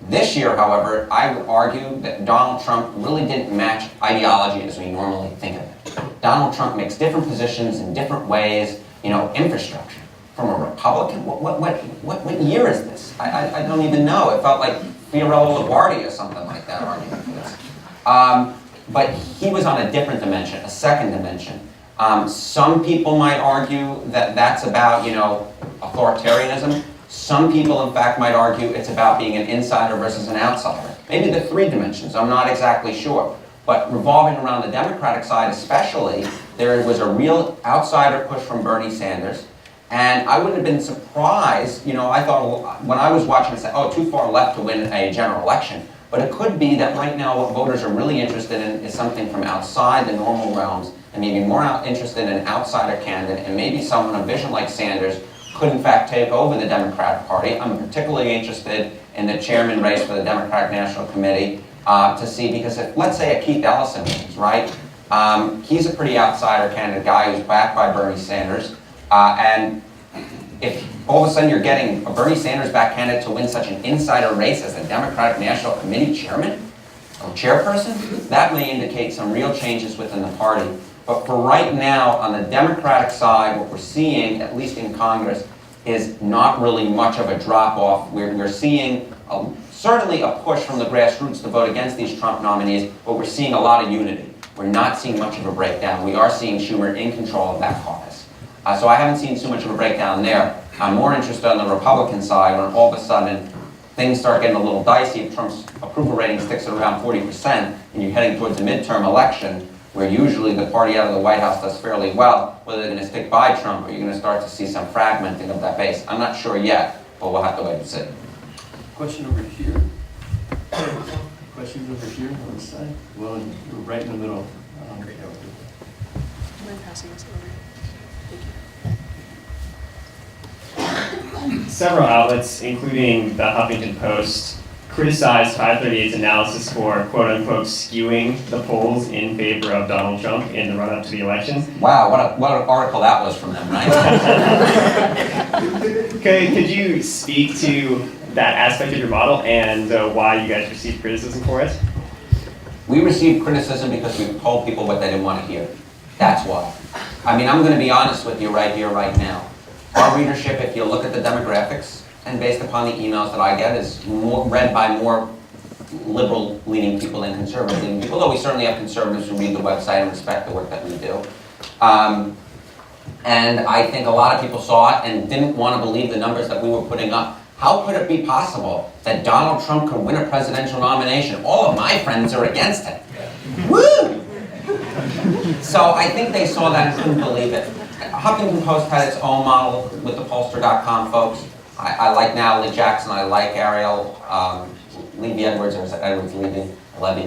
Speaker 2: This year, however, I would argue that Donald Trump really didn't match ideology as we normally think of it. Donald Trump makes different positions in different ways, infrastructure. From a Republican? What year is this? I don't even know. It felt like Fiorello Laguardia or something like that argument for this. But he was on a different dimension, a second dimension. Some people might argue that that's about, authoritarianism. Some people, in fact, might argue it's about being an insider versus an outsider. Maybe the three dimensions, I'm not exactly sure. But revolving around the Democratic side especially, there was a real outsider push from Bernie Sanders. And I wouldn't have been surprised, I thought when I was watching, I said, oh, too far left to win a general election. But it could be that right now what voters are really interested in is something from outside the normal realms, and maybe more interested in an outsider candidate, and maybe someone, a vision like Sanders, could in fact take over the Democratic Party. I'm particularly interested in the chairman race for the Democratic National Committee to see, because if, let's say, a Keith Ellison wins, right? He's a pretty outsider candidate guy who's backed by Bernie Sanders. And if all of a sudden you're getting a Bernie Sanders backed candidate to win such an insider race as the Democratic National Committee chairman or chairperson, that may indicate some real changes within the party. But for right now, on the Democratic side, what we're seeing, at least in Congress, is not really much of a drop-off. We're seeing certainly a push from the grassroots to vote against these Trump nominees, but we're seeing a lot of unity. We're not seeing much of a breakdown. We are seeing Schumer in control of that caucus. So I haven't seen too much of a breakdown there. I'm more interested on the Republican side when all of a sudden things start getting a little dicey. If Trump's approval rating sticks at around 40% and you're heading towards a midterm election where usually the party out of the White House does fairly well, whether they're going to stick by Trump or you're going to start to see some fragmenting of that base. I'm not sure yet, but we'll have to wait and see.
Speaker 1: Question over here. Questions over here on the side? Well, you're right in the middle.
Speaker 11: Am I passing this over?
Speaker 12: Several outlets, including the Huffington Post, criticized 538's analysis for quote-unquote skewing the polls in favor of Donald Trump in the run-up to the election.
Speaker 2: Wow, what an article that was from them, right?
Speaker 12: Could you speak to that aspect of your model and why you guys received criticism for it?
Speaker 2: We received criticism because we told people what they didn't want to hear. That's why. I mean, I'm going to be honest with you right here, right now. Our readership, if you look at the demographics, and based upon the emails that I get, is read by more liberal-leaning people than conservative-leaning people, though we certainly have conservatives who read the website and respect the work that we do. And I think a lot of people saw it and didn't want to believe the numbers that we were putting up. How could it be possible that Donald Trump could win a presidential nomination? All of my friends are against him. Woo! So I think they saw that and couldn't believe it. Huffington Post had its own model with the pollster.com folks. I like Natalie Jackson, I like Ariel Levy Edwards, or is it Edwards Levy,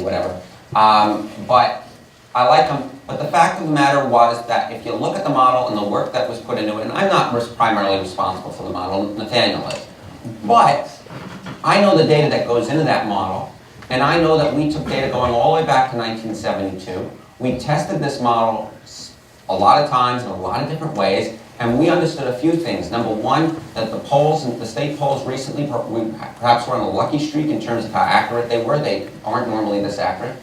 Speaker 2: whatever. But I like them. But the fact of the matter was that if you look at the model and the work that was put into it, and I'm not primarily responsible for the model, Nathaniel is, but I know the data that goes into that model, and I know that we took data going all the way back to 1972. We tested this model a lot of times in a lot of different ways, and we understood a few things. Number one, that the polls, the state polls recently, we perhaps were on a lucky streak in terms of how accurate they were. They aren't normally this accurate.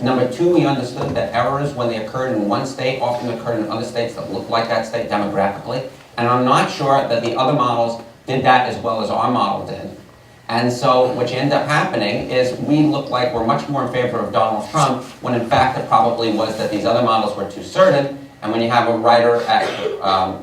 Speaker 2: Number two, we understood that errors, when they occurred in one state, often occurred in other states that looked like that state demographically. And I'm not sure that the other models did that as well as our model did. And so what you end up happening is we look like we're much more in favor of Donald Trump, when in fact it probably was that these other models were too certain, And when you have a writer at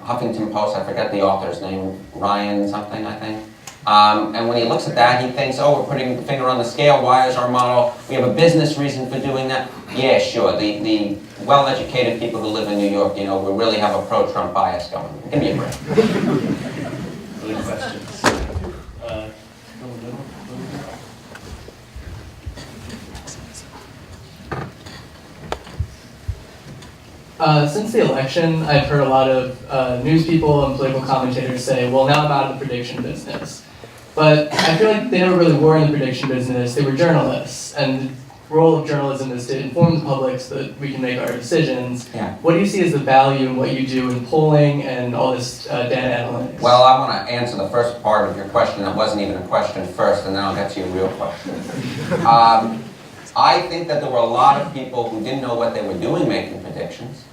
Speaker 2: Huffington Post, I forget the author's name, Ryan something, I think. And when he looks at that, he thinks, oh, we're putting the finger on the scale. Why is our model? We have a business reason for doing that. Yeah, sure. The well-educated people who live in New York, you know, we really have a pro-Trump bias going. Give me a break.
Speaker 1: Other questions? Go middle.
Speaker 13: Since the election, I've heard a lot of news people and political commentators say, well, now I'm out of the prediction business. But I feel like they never really were in the prediction business. They were journalists. And the role of journalism is to inform the public so that we can make our decisions.
Speaker 2: Yeah.
Speaker 13: What do you see as the value in what you do in polling and all this data analytics?
Speaker 2: Well, I want to answer the first part of your question that wasn't even a question first, and then I'll get to your real question. I think that there were a lot of people who didn't know what they were doing making predictions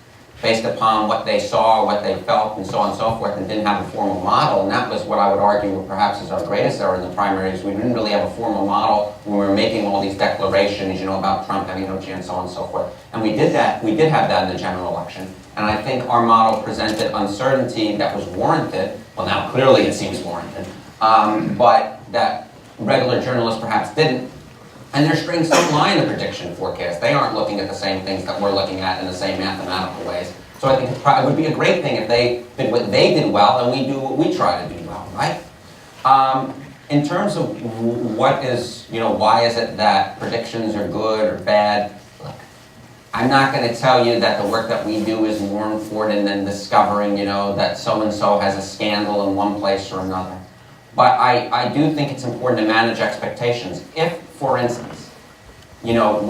Speaker 2: based upon what they saw, what they felt, and so on and so forth, and didn't have a formal model. And that was what I would argue perhaps is our greatest error in the primaries. We didn't really have a formal model when we were making all these declarations, you know, about Trump having no chance, so on and so forth. And we did that. We did have that in the general election. And I think our model presented uncertainty that was warranted. Well, now clearly it seems warranted, but that regular journalists perhaps didn't. And their strings don't lie in the prediction forecast. They aren't looking at the same things that we're looking at in the same mathematical ways. So I think it would be a great thing if they did what they did well and we do what we try to do well, right? In terms of what is, you know, why is it that predictions are good or bad? Look, I'm not going to tell you that the work that we do is more important than discovering, you know, that so-and-so has a scandal in one place or another. But I do think it's important to manage expectations. If, for instance, you know,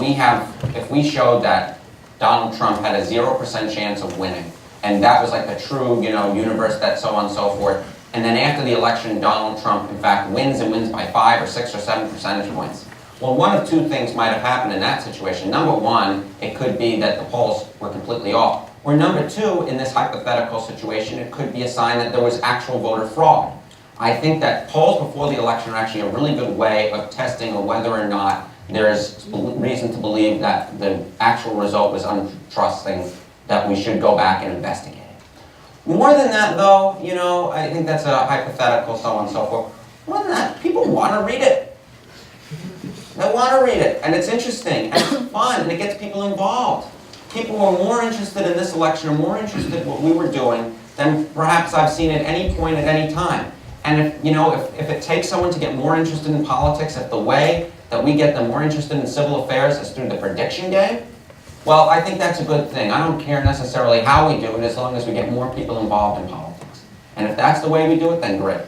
Speaker 2: if we showed that Donald Trump had a 0% chance of winning, and that was like the true, you know, universe that so on and so forth, and then after the election, Donald Trump, in fact, wins and wins by 5 or 6 or 7 percentage points. Well, one of two things might have happened in that situation. Number one, it could be that the polls were completely off. Or number two, in this hypothetical situation, it could be a sign that there was actual voter fraud. I think that polls before the election are actually a really good way of testing whether or not there is reason to believe that the actual result was untrusting, that we should go back and investigate it. More than that, though, you know, I think that's a hypothetical, so on and so forth. More than that, people want to read it. They want to read it, and it's interesting, and it's fun, and it gets people involved. People were more interested in this election, or more interested in what we were doing, than perhaps I've seen at any point at any time. And if, you know, if it takes someone to get more interested in politics, if the way that we get them more interested in civil affairs is through the prediction game, well, I think that's a good thing. I don't care necessarily how we do it as long as we get more people involved in politics. And if that's the way we do it, then great.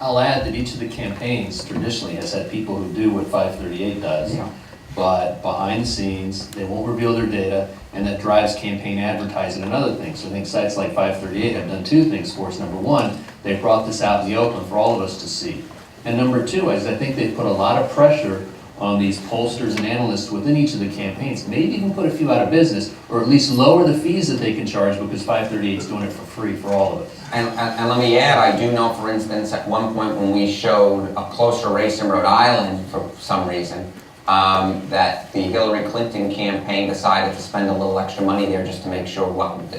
Speaker 1: I'll add that each of the campaigns traditionally has had people who do what 538 does.
Speaker 2: Yeah.
Speaker 1: But behind the scenes, they won't reveal their data, and that drives campaign advertising and other things. So I think sites like 538 have done two things for us. Number one, they brought this out in the open for all of us to see. And number two is I think they put a lot of pressure on these pollsters and analysts within each of the campaigns. Maybe even put a few out of business, or at least lower the fees that they can charge because 538 is doing it for free for all of us.
Speaker 2: And let me add, I do know, for instance, at one point when we showed a closer race in Rhode Island for some reason, that the Hillary Clinton campaign decided to spend a little extra money there just to make sure,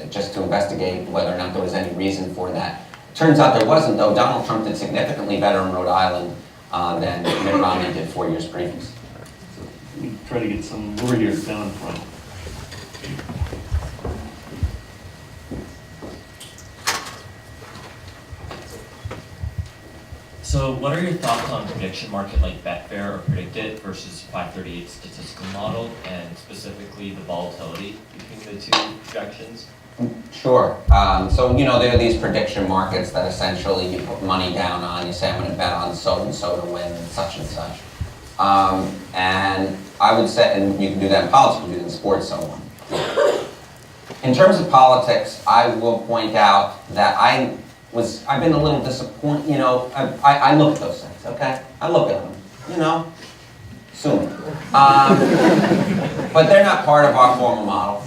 Speaker 2: just to investigate whether or not there was any reason for that. Turns out there wasn't, though. Donald Trump did significantly better in Rhode Island than Mitt Romney did 4 years previous.
Speaker 1: So we try to get some over here down in front.
Speaker 14: So what are your thoughts on prediction market like Betfair or Predictit versus 538 statistical model, and specifically the volatility between the two projections?
Speaker 2: Sure. So, you know, there are these prediction markets that essentially you put money down on. You say, I'm going to bet on so-and-so to win and such. And I would say, and you can do that in politics, you can do it in sports, so on. In terms of politics, I will point out that I've been a little disappointed, you know, I look at those things, okay? I look at them, you know, soon. But they're not part of our formal model.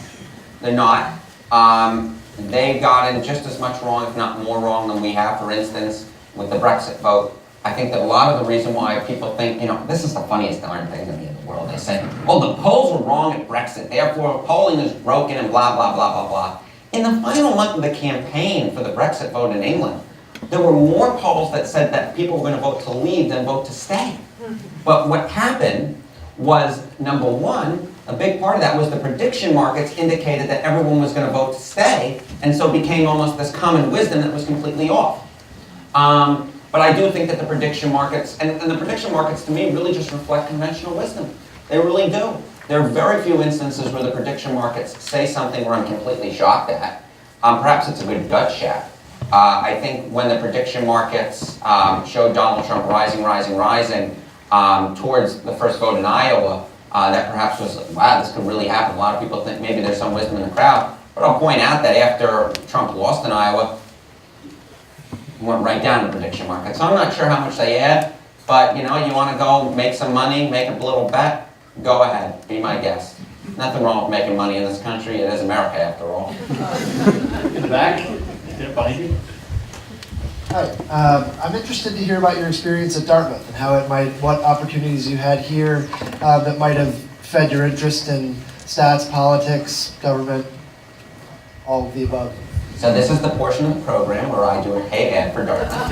Speaker 2: They're not. They got in just as much wrong, if not more wrong than we have, for instance, with the Brexit vote. I think that a lot of the reason why people think, you know, this is the funniest darn thing to me in the world. They say, oh, the polls were wrong at Brexit, therefore polling is broken and blah, blah, blah, blah, blah. In the final month of the campaign for the Brexit vote in England, there were more polls that said that people were going to vote to leave than vote to stay. But what happened was, number one, a big part of that was the prediction markets indicated that everyone was going to vote to stay, and so it became almost this common wisdom that was completely off. But I do think that the prediction markets, and the prediction markets to me really just reflect conventional wisdom. They really do. There are very few instances where the prediction markets say something where I'm completely shocked at. Perhaps it's a good gut check. I think when the prediction markets showed Donald Trump rising towards the first vote in Iowa, that perhaps was, wow, this could really happen. A lot of people think maybe there's some wisdom in the crowd. But I'll point out that after Trump lost in Iowa, he went right down to prediction markets. So I'm not sure how much they add, but you know, you want to go make some money, make a little bet, go ahead, be my guest. Nothing wrong with making money in this country. It is America after all.
Speaker 1: In the back, there behind you.
Speaker 15: Hi, I'm interested to hear about your experience at Dartmouth and how what opportunities you had here that might have fed your interest in stats, politics, government, all of the above.
Speaker 2: So this is the portion of the program where I do a paid ad for Dartmouth.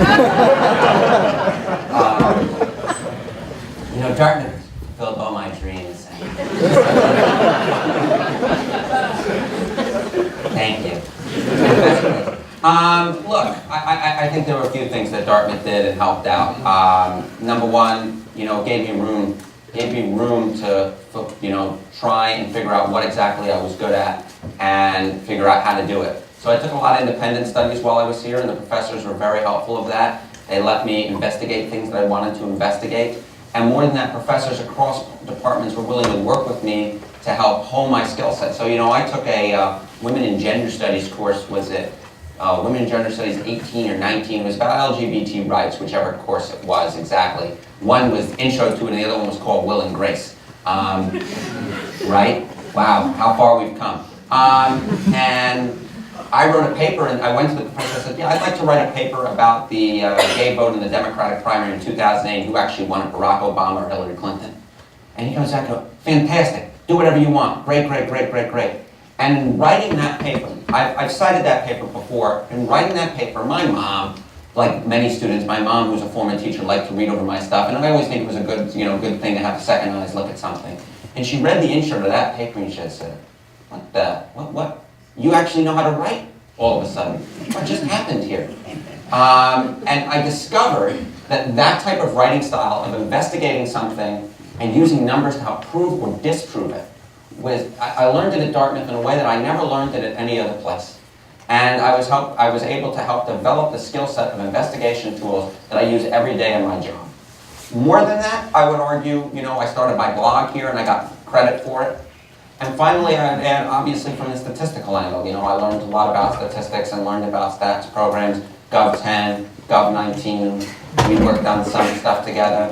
Speaker 2: You know, Dartmouth filled all my dreams. Thank you. Look, I think there were a few things that Dartmouth did and helped out. Number one, you know, gave me room to, you know, try and figure out what exactly I was good at and figure out how to do it. So I took a lot of independent studies while I was here, and the professors were very helpful of that. They let me investigate things that I wanted to investigate. And more than that, professors across departments were willing to work with me to help hone my skill set. So, you know, I took a Women in Gender Studies course, was it Women in Gender Studies 18 or 19? It was about LGBT rights, whichever course it was exactly. One was Intro to it, and the other one was called Will and Grace. Right? Wow, how far we've come. And I wrote a paper, and I went to the professor and said, yeah, I'd like to write a paper about the gay vote in the Democratic primary in 2008, who actually won it, Barack Obama or Hillary Clinton. And he goes back to, fantastic, do whatever you want, great, great, great, great, great. And in writing that paper, I've cited that paper before, in writing that paper, my mom, like many students, my mom, who's a former teacher, liked to read over my stuff, and I always think it was a good, you know, good thing to have a second eyes look at something. And she read the intro to that paper, and she said, what? You actually know how to write all of a sudden. What just happened here? And I discovered that that type of writing style of investigating something and using numbers to help prove or disprove it, I learned it at Dartmouth in a way that I never learned it at any other place. And I was able to help develop the skill set of investigation tools that I use every day in my job. More than that, I would argue, you know, I started my blog here and I got credit for it. And finally, I'd add, obviously, from the statistical angle, you know, I learned a lot about statistics and learned about stats programs, Gov 10, Gov 19. We worked on some stuff together.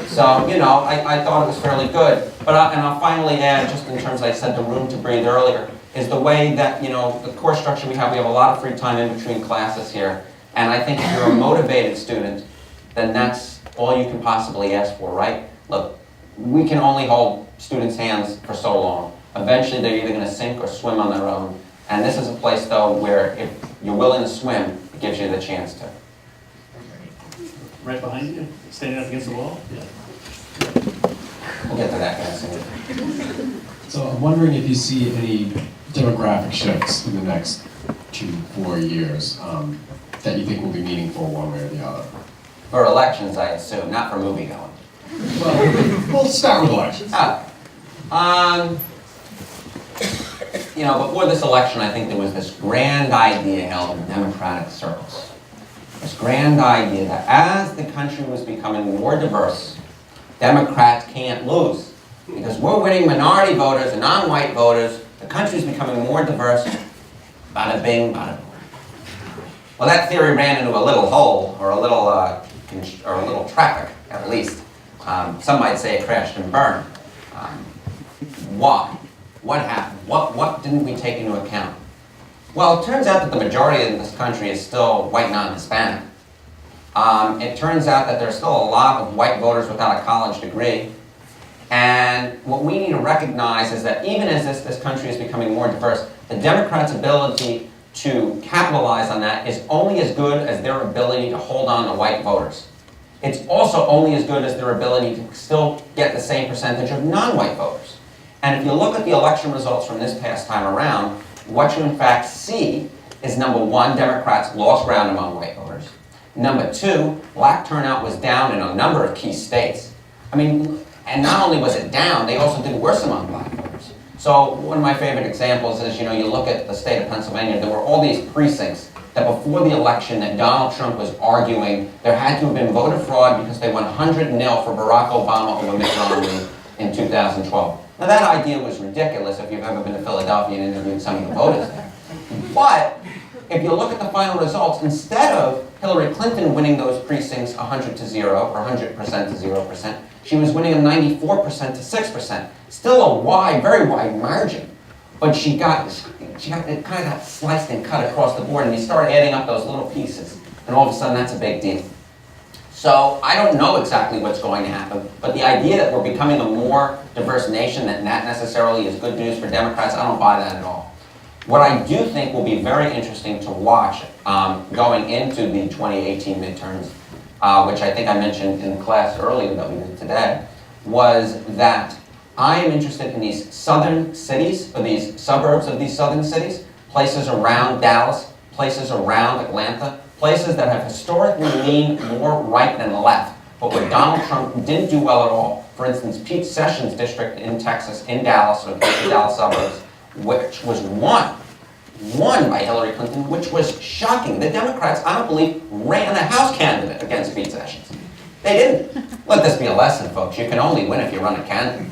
Speaker 2: So, you know, I thought it was fairly good. But I'll finally add, just in terms, I said, the room to breathe earlier, is the way that, you know, the course structure we have a lot of free time in between classes here. And I think if you're a motivated student, then that's all you can possibly ask for, right? Look, we can only hold students' hands for so long. Eventually, they're either going to sink or swim on their own. And this is a place, though, where if you're willing to swim, it gives you the chance to.
Speaker 1: Right behind you, standing up against the wall? Yeah.
Speaker 2: We'll get to that guys.
Speaker 16: So I'm wondering if you see any demographic shifts in the next 2-4 years that you think will be meaningful one way or the other.
Speaker 2: For elections, I assume, not for moviegoing.
Speaker 16: Well, we'll start with elections.
Speaker 2: You know, before this election, I think there was this grand idea held in Democratic circles. This grand idea that as the country was becoming more diverse, Democrats can't lose. Because we're winning minority voters and non-white voters, the country's becoming more diverse, bada bing, bada boom. Well, that theory ran into a little hole, or a little traffic, at least. Some might say it crashed and burned. Why? What happened? What didn't we take into account? Well, it turns out that the majority of this country is still white non-Hispanic. It turns out that there's still a lot of white voters without a college degree. And what we need to recognize is that even as this country is becoming more diverse, The Democrats' ability to capitalize on that is only as good as their ability to hold on to white voters. It's also only as good as their ability to still get the same percentage of non-white voters. And if you look at the election results from this past time around, what you in fact see is, number one, Democrats lost ground among white voters. Number two, black turnout was down in a number of key states. I mean, and not only was it down, they also did worse among black voters. So one of my favorite examples is, you look at the state of Pennsylvania, there were all these precincts that before the election that Donald Trump was arguing there had to have been voter fraud because they won 100-0 for Barack Obama over Mitt Romney in 2012. Now that idea was ridiculous if you've ever been to Philadelphia and interviewed some of the voters there. But if you look at the final results, instead of Hillary Clinton winning those precincts 100 to 0 or 100% to 0%, she was winning them 94% to 6%. Still a wide, very wide margin. But it kind of got sliced and cut across the board, and you start adding up those little pieces, and all of a sudden that's a big deal. So I don't know exactly what's going to happen, but the idea that we're becoming a more diverse nation, that necessarily is good news for Democrats, I don't buy that at all. What I do think will be very interesting to watch going into the 2018 midterms, which I think I mentioned in class earlier that we did today, was that I am interested in these southern cities, or these suburbs of these southern cities, places around Dallas, places around Atlanta, places that have historically leaned more right than left, but where Donald Trump didn't do well at all. For instance, Pete Sessions' district in Texas, in Dallas, or the Dallas suburbs, which was won by Hillary Clinton, which was shocking. The Democrats, I don't believe, ran a House candidate against Pete Sessions. They didn't. Let this be a lesson, folks. You can only win if you run a candidate.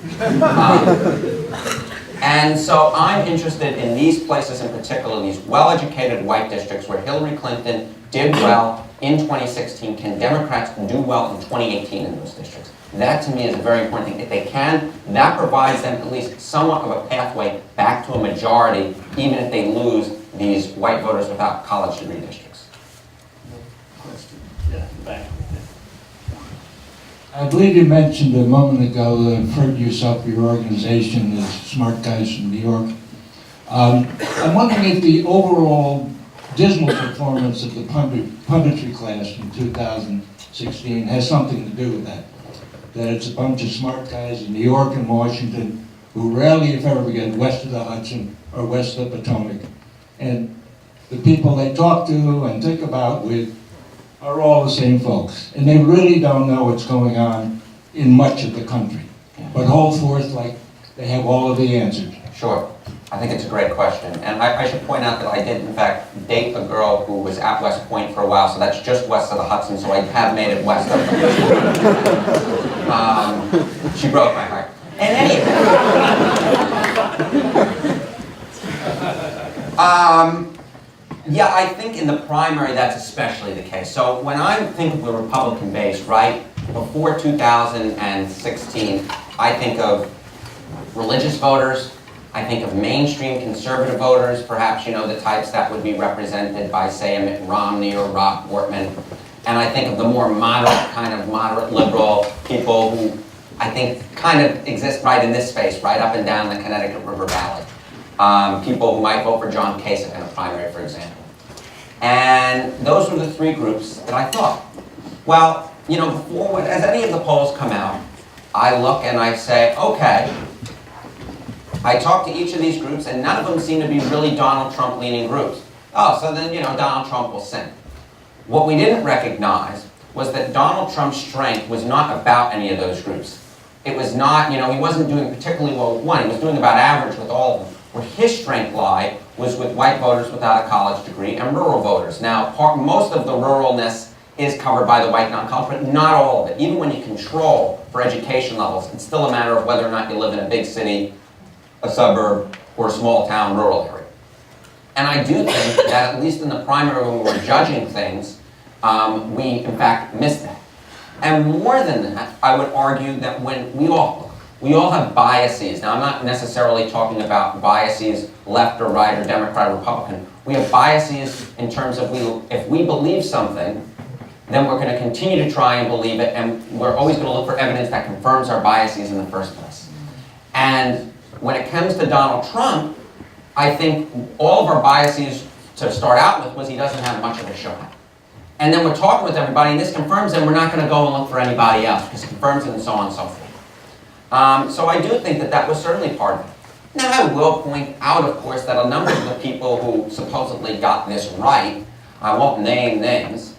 Speaker 2: And so I'm interested in these places in particular, these well-educated white districts where Hillary Clinton did well in 2016. Can Democrats do well in 2018 in those districts? That to me is a very important thing. If they can, that provides them at least somewhat of a pathway back to a majority, even if they lose these white voters without college degree districts.
Speaker 1: Question. Yeah, back.
Speaker 17: I believe you mentioned a moment ago, referred to yourself, your organization, as Smart Guys from New York. I'm wondering if the overall dismal performance of the punditry class in 2016 has something to do with that. That it's a bunch of smart guys in New York and Washington who rarely, if ever, get west of the Hudson or west of the Potomac. And the people they talk to and think about with are all the same folks. And they really don't know what's going on in much of the country, but hold forth like they have all of the answers.
Speaker 2: Sure. I think it's a great question. And I should point out that I did, in fact, date a girl who was at West Point for a while, so that's just west of the Hudson, so I have made it west of the she broke my heart. In any event, yeah, I think in the primary that's especially the case. So when I think of the Republican base, right, before 2016, I think of religious voters, I think of mainstream conservative voters, perhaps, the types that would be represented by, say, a Mitt Romney or Rob Portman. And I think of the more moderate liberal people who I think kind of exist right in this space, right up and down the Connecticut River Valley. People who might vote for John Kasich in a primary, for example. And those were the three groups that I thought. Well, before, as any of the polls come out, I look and I say, okay, I talk to each of these groups, and none of them seem to be really Donald Trump-leaning groups. Oh, so then, Donald Trump will sing. What we didn't recognize was that Donald Trump's strength was not about any of those groups. It was not, he wasn't doing particularly well with one. He was doing about average with all of them. Where his strength lied was with white voters without a college degree and rural voters. Now, most of the ruralness is covered by the white non-college, but not all of it. Even when you control for education levels, it's still a matter of whether or not you live in a big city, a suburb, or a small town rural area. And I do think that at least in the primary when we were judging things, we in fact missed that. And more than that, I would argue that when we all have biases. Now I'm not necessarily talking about biases left or right or Democrat or Republican. We have biases in terms of if we believe something, then we're going to continue to try and believe it, and we're always going to look for evidence that confirms our biases in the first place. And when it comes to Donald Trump, I think all of our biases to start out with was he doesn't have much of a shot. And then we're talking with everybody, and this confirms that we're not going to go and look for anybody else, because it confirms it and so on and so forth. So I do think that that was certainly part of it. Now, I will point out, of course, that a number of the people who supposedly got this right, I won't name names,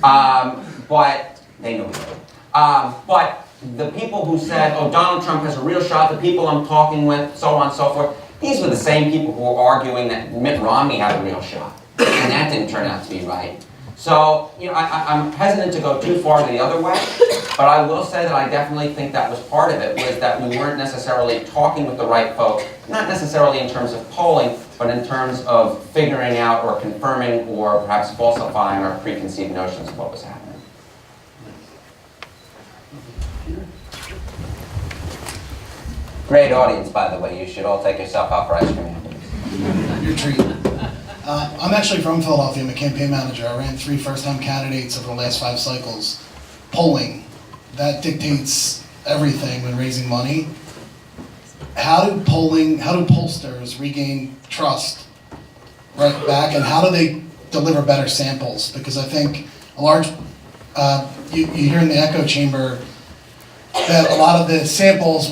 Speaker 2: but they knew it. But the people who said, oh, Donald Trump has a real shot, the people I'm talking with, so on and so forth, these were the same people who were arguing that Mitt Romney had a real shot. And that didn't turn out to be right. So, you know, I'm hesitant to go too far the other way, but I will say that I definitely think that was part of it, was that we weren't necessarily talking with the right folks, not necessarily in terms of polling, but in terms of figuring out or confirming or perhaps falsifying our preconceived notions of what was happening. Great audience, by the way. You should all take yourself out for ice cream afterwards.
Speaker 15: Your treat. I'm actually from Philadelphia. I'm a campaign manager. I ran 3 first-time candidates over the last 5 cycles. Polling, that dictates everything when raising money. How do pollsters regain trust right back, and how do they deliver better samples? Because I think a large, you hear in the echo chamber that a lot of the samples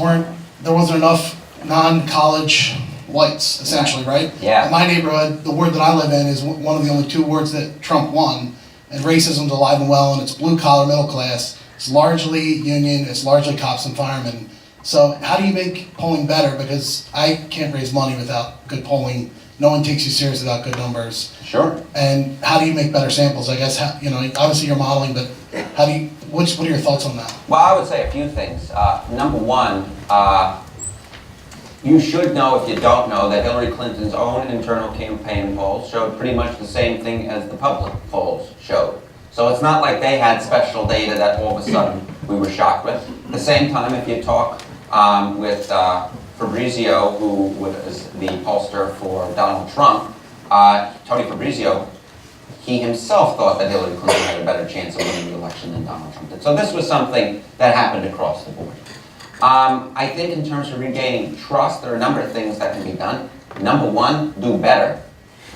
Speaker 15: there wasn't enough non-college whites, essentially, right?
Speaker 2: Yeah.
Speaker 15: In my neighborhood, the ward that I live in is one of the only 2 wards that Trump won, and racism's alive and well, and it's blue-collar middle class. It's largely union, it's largely cops and firemen. So how do you make polling better? Because I can't raise money without good polling. No one takes you seriously without good numbers.
Speaker 2: Sure.
Speaker 15: And how do you make better samples? I guess, obviously you're modeling, but what are your thoughts on that?
Speaker 2: Well, I would say a few things. Number one, you should know, if you don't know, that Hillary Clinton's own internal campaign polls showed pretty much the same thing as the public polls showed. So it's not like they had special data that all of a sudden we were shocked with. At the same time, if you talk with Fabrizio, who was the pollster for Donald Trump, Tony Fabrizio, he himself thought that Hillary Clinton had a better chance of winning the election than Donald Trump did. So this was something that happened across the board. I think in terms of regaining trust, there are a number of things that can be done. Number one, do better.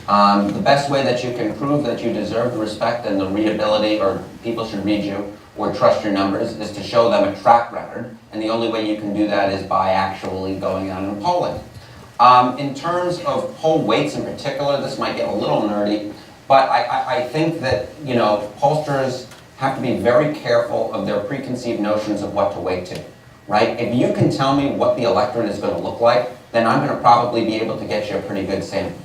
Speaker 2: The best way that you can prove that you deserve the respect and the readability, or people should read you or trust your numbers, is to show them a track record. And the only way you can do that is by actually going out and polling. In terms of poll weights in particular, this might get a little nerdy, but I think that, pollsters have to be very careful of their preconceived notions of what to weight to, right? If you can tell me what the electorate is going to look like, then I'm going to probably be able to get you a pretty good sample.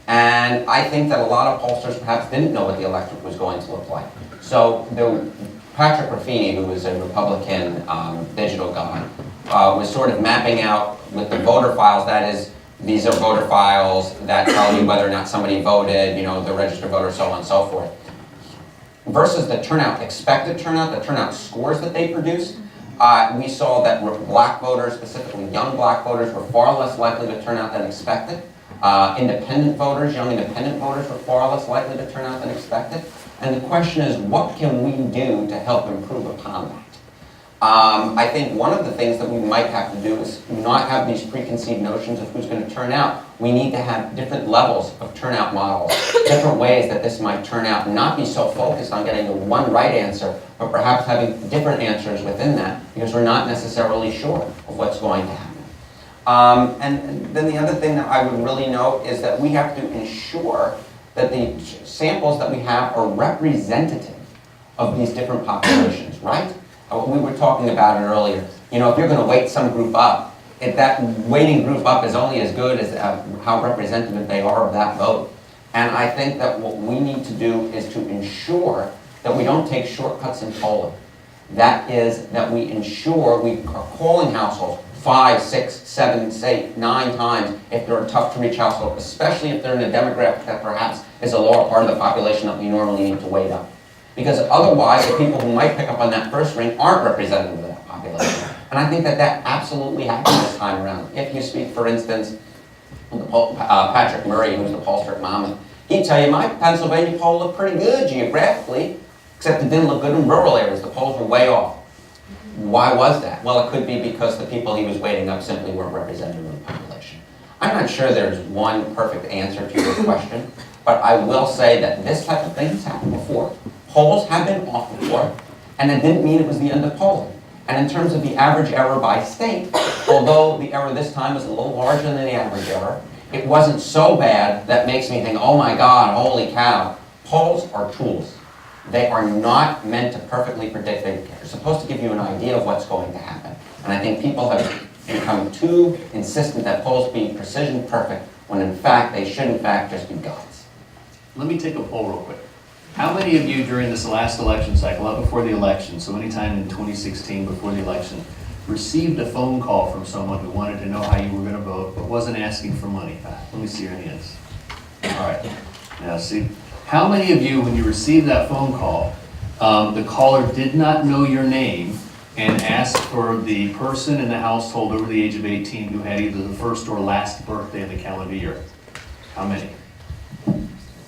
Speaker 2: And I think that a lot of pollsters perhaps didn't know what the electorate was going to look like. So Patrick Ruffini, who was a Republican digital guy, was sort of mapping out with the voter files, that is, these are voter files that tell you whether or not somebody voted, the registered voter, so on and so forth, versus the turnout, expected turnout, the turnout scores that they produced. We saw that black voters, specifically young black voters, were far less likely to turn out than expected. Independent voters, young independent voters, were far less likely to turn out than expected. And the question is, what can we do to help improve upon that? I think one of the things that we might have to do is not have these preconceived notions of who's going to turn out. We need to have different levels of turnout models, different ways that this might turn out, and not be so focused on getting the one right answer, but perhaps having different answers within that, because we're not necessarily sure of what's going to happen. And then the other thing that I would really note is that we have to ensure that the samples that we have are representative of these different populations, right? We were talking about it earlier. If you're going to weight some group up, if that weighting group up is only as good as how representative they are of that vote. And I think that what we need to do is to ensure that we don't take shortcuts in polling. That is, that we ensure we are calling households 5, 6, 7, 8, 9 times if they're a tough to reach household, especially if they're in a demographic that perhaps is a lower part of the population that we normally need to weight up. Because otherwise, the people who might pick up on that first ring aren't representative of that population. And I think that absolutely happens this time around. If you speak, for instance, Patrick Murray, who's the pollster at Monmouth, he'd tell you, my Pennsylvania poll looked pretty good geographically, except it didn't look good in rural areas. The polls were way off. Why was that? Well, it could be because the people he was weighting up simply weren't representative of the population. I'm not sure there's one perfect answer to your question, but I will say that this type of thing has happened before. Polls have been off before, and it didn't mean it was the end of polling. And in terms of the average error by state, although the error this time is a little larger than the average error, it wasn't so bad that makes me think, oh my God, holy cow. Polls are tools. They are not meant to perfectly predict. They're supposed to give you an idea of what's going to happen. And I think people have become too insistent that polls be precision perfect, when in fact they should in fact just be guides.
Speaker 1: Let me take a poll real quick. How many of you during this last election cycle, not before the election, so anytime in 2016 before the election, received a phone call from someone who wanted to know how you were going to vote, but wasn't asking for money? Let me see your hands. All right. Now see, how many of you, when you received that phone call, the caller did not know your name and asked for the person in the household over the age of 18 who had either the first or last birthday of the calendar year? How many?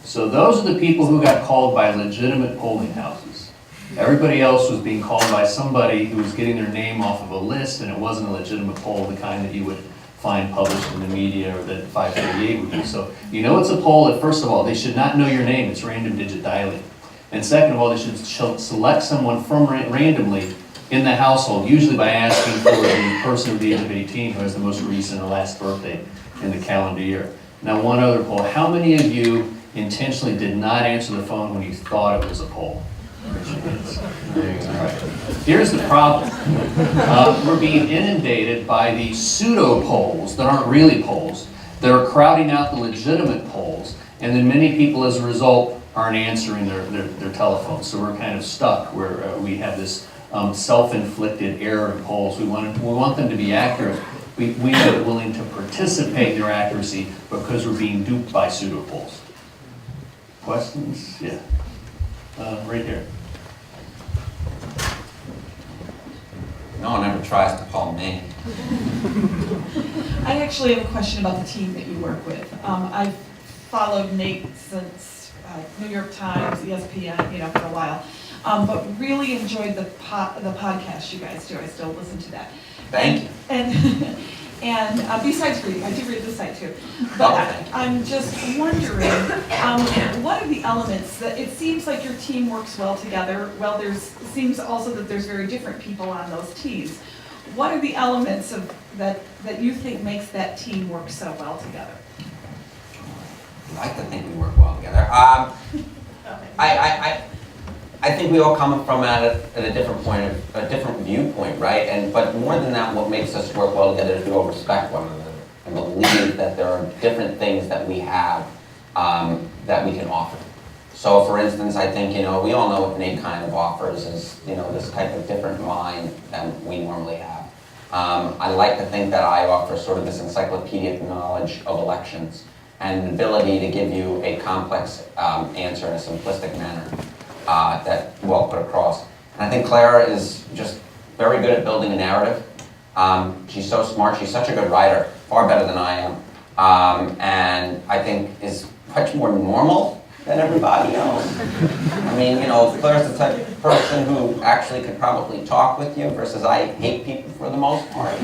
Speaker 1: So those are the people who got called by legitimate polling houses. Everybody else was being called by somebody who was getting their name off of a list, and it wasn't a legitimate poll, the kind that you would find published in the media or that 538 would do. So you know it's a poll that, first of all, they should not know your name. It's random digit dialing. And second of all, they should select someone from randomly in the household, usually by asking for the person of the age of 18 who has the most recent or last birthday in the calendar year. Now, one other poll. How many of you intentionally did not answer the phone when you thought it was a poll? Right. Here's the problem. We're being inundated by these pseudo polls that aren't really polls, that are crowding out the legitimate polls, and then many people as a result aren't answering their telephones. So we're kind of stuck where we have this self-inflicted error in polls. We want them to be accurate. We are willing to participate in their accuracy because we're being duped by pseudo polls. Questions? Yeah. Right here.
Speaker 2: No one ever tries to call me.
Speaker 18: I actually have a question about the team that you work with. I've followed Nate since New York Times, ESPN, for a while, but really enjoyed the podcast you guys do. I still listen to that.
Speaker 2: Thank you.
Speaker 18: And besides reading, I do read the site too. But I'm just wondering, what are the elements that it seems like your team works well together? Well, it seems also that there's very different people on those teams. What are the elements of that you think makes that team work so well together?
Speaker 2: I like to think we work well together. I think we all come from at a different point, a different viewpoint, right? But more than that, what makes us work well together is we all respect one another and believe that there are different things that we have that we can offer. So, for instance, I think we all know what Nate kind of offers is this type of different mind than we normally have. I like to think that I offer sort of this encyclopedic knowledge of elections and an ability to give you a complex answer in a simplistic manner. That well put across. And I think Clara is just very good at building a narrative. She's so smart, she's such a good writer, far better than I am. And I think is much more normal than everybody else. I mean, Clara's the type of person who actually could probably talk with you versus I hate people for the most part.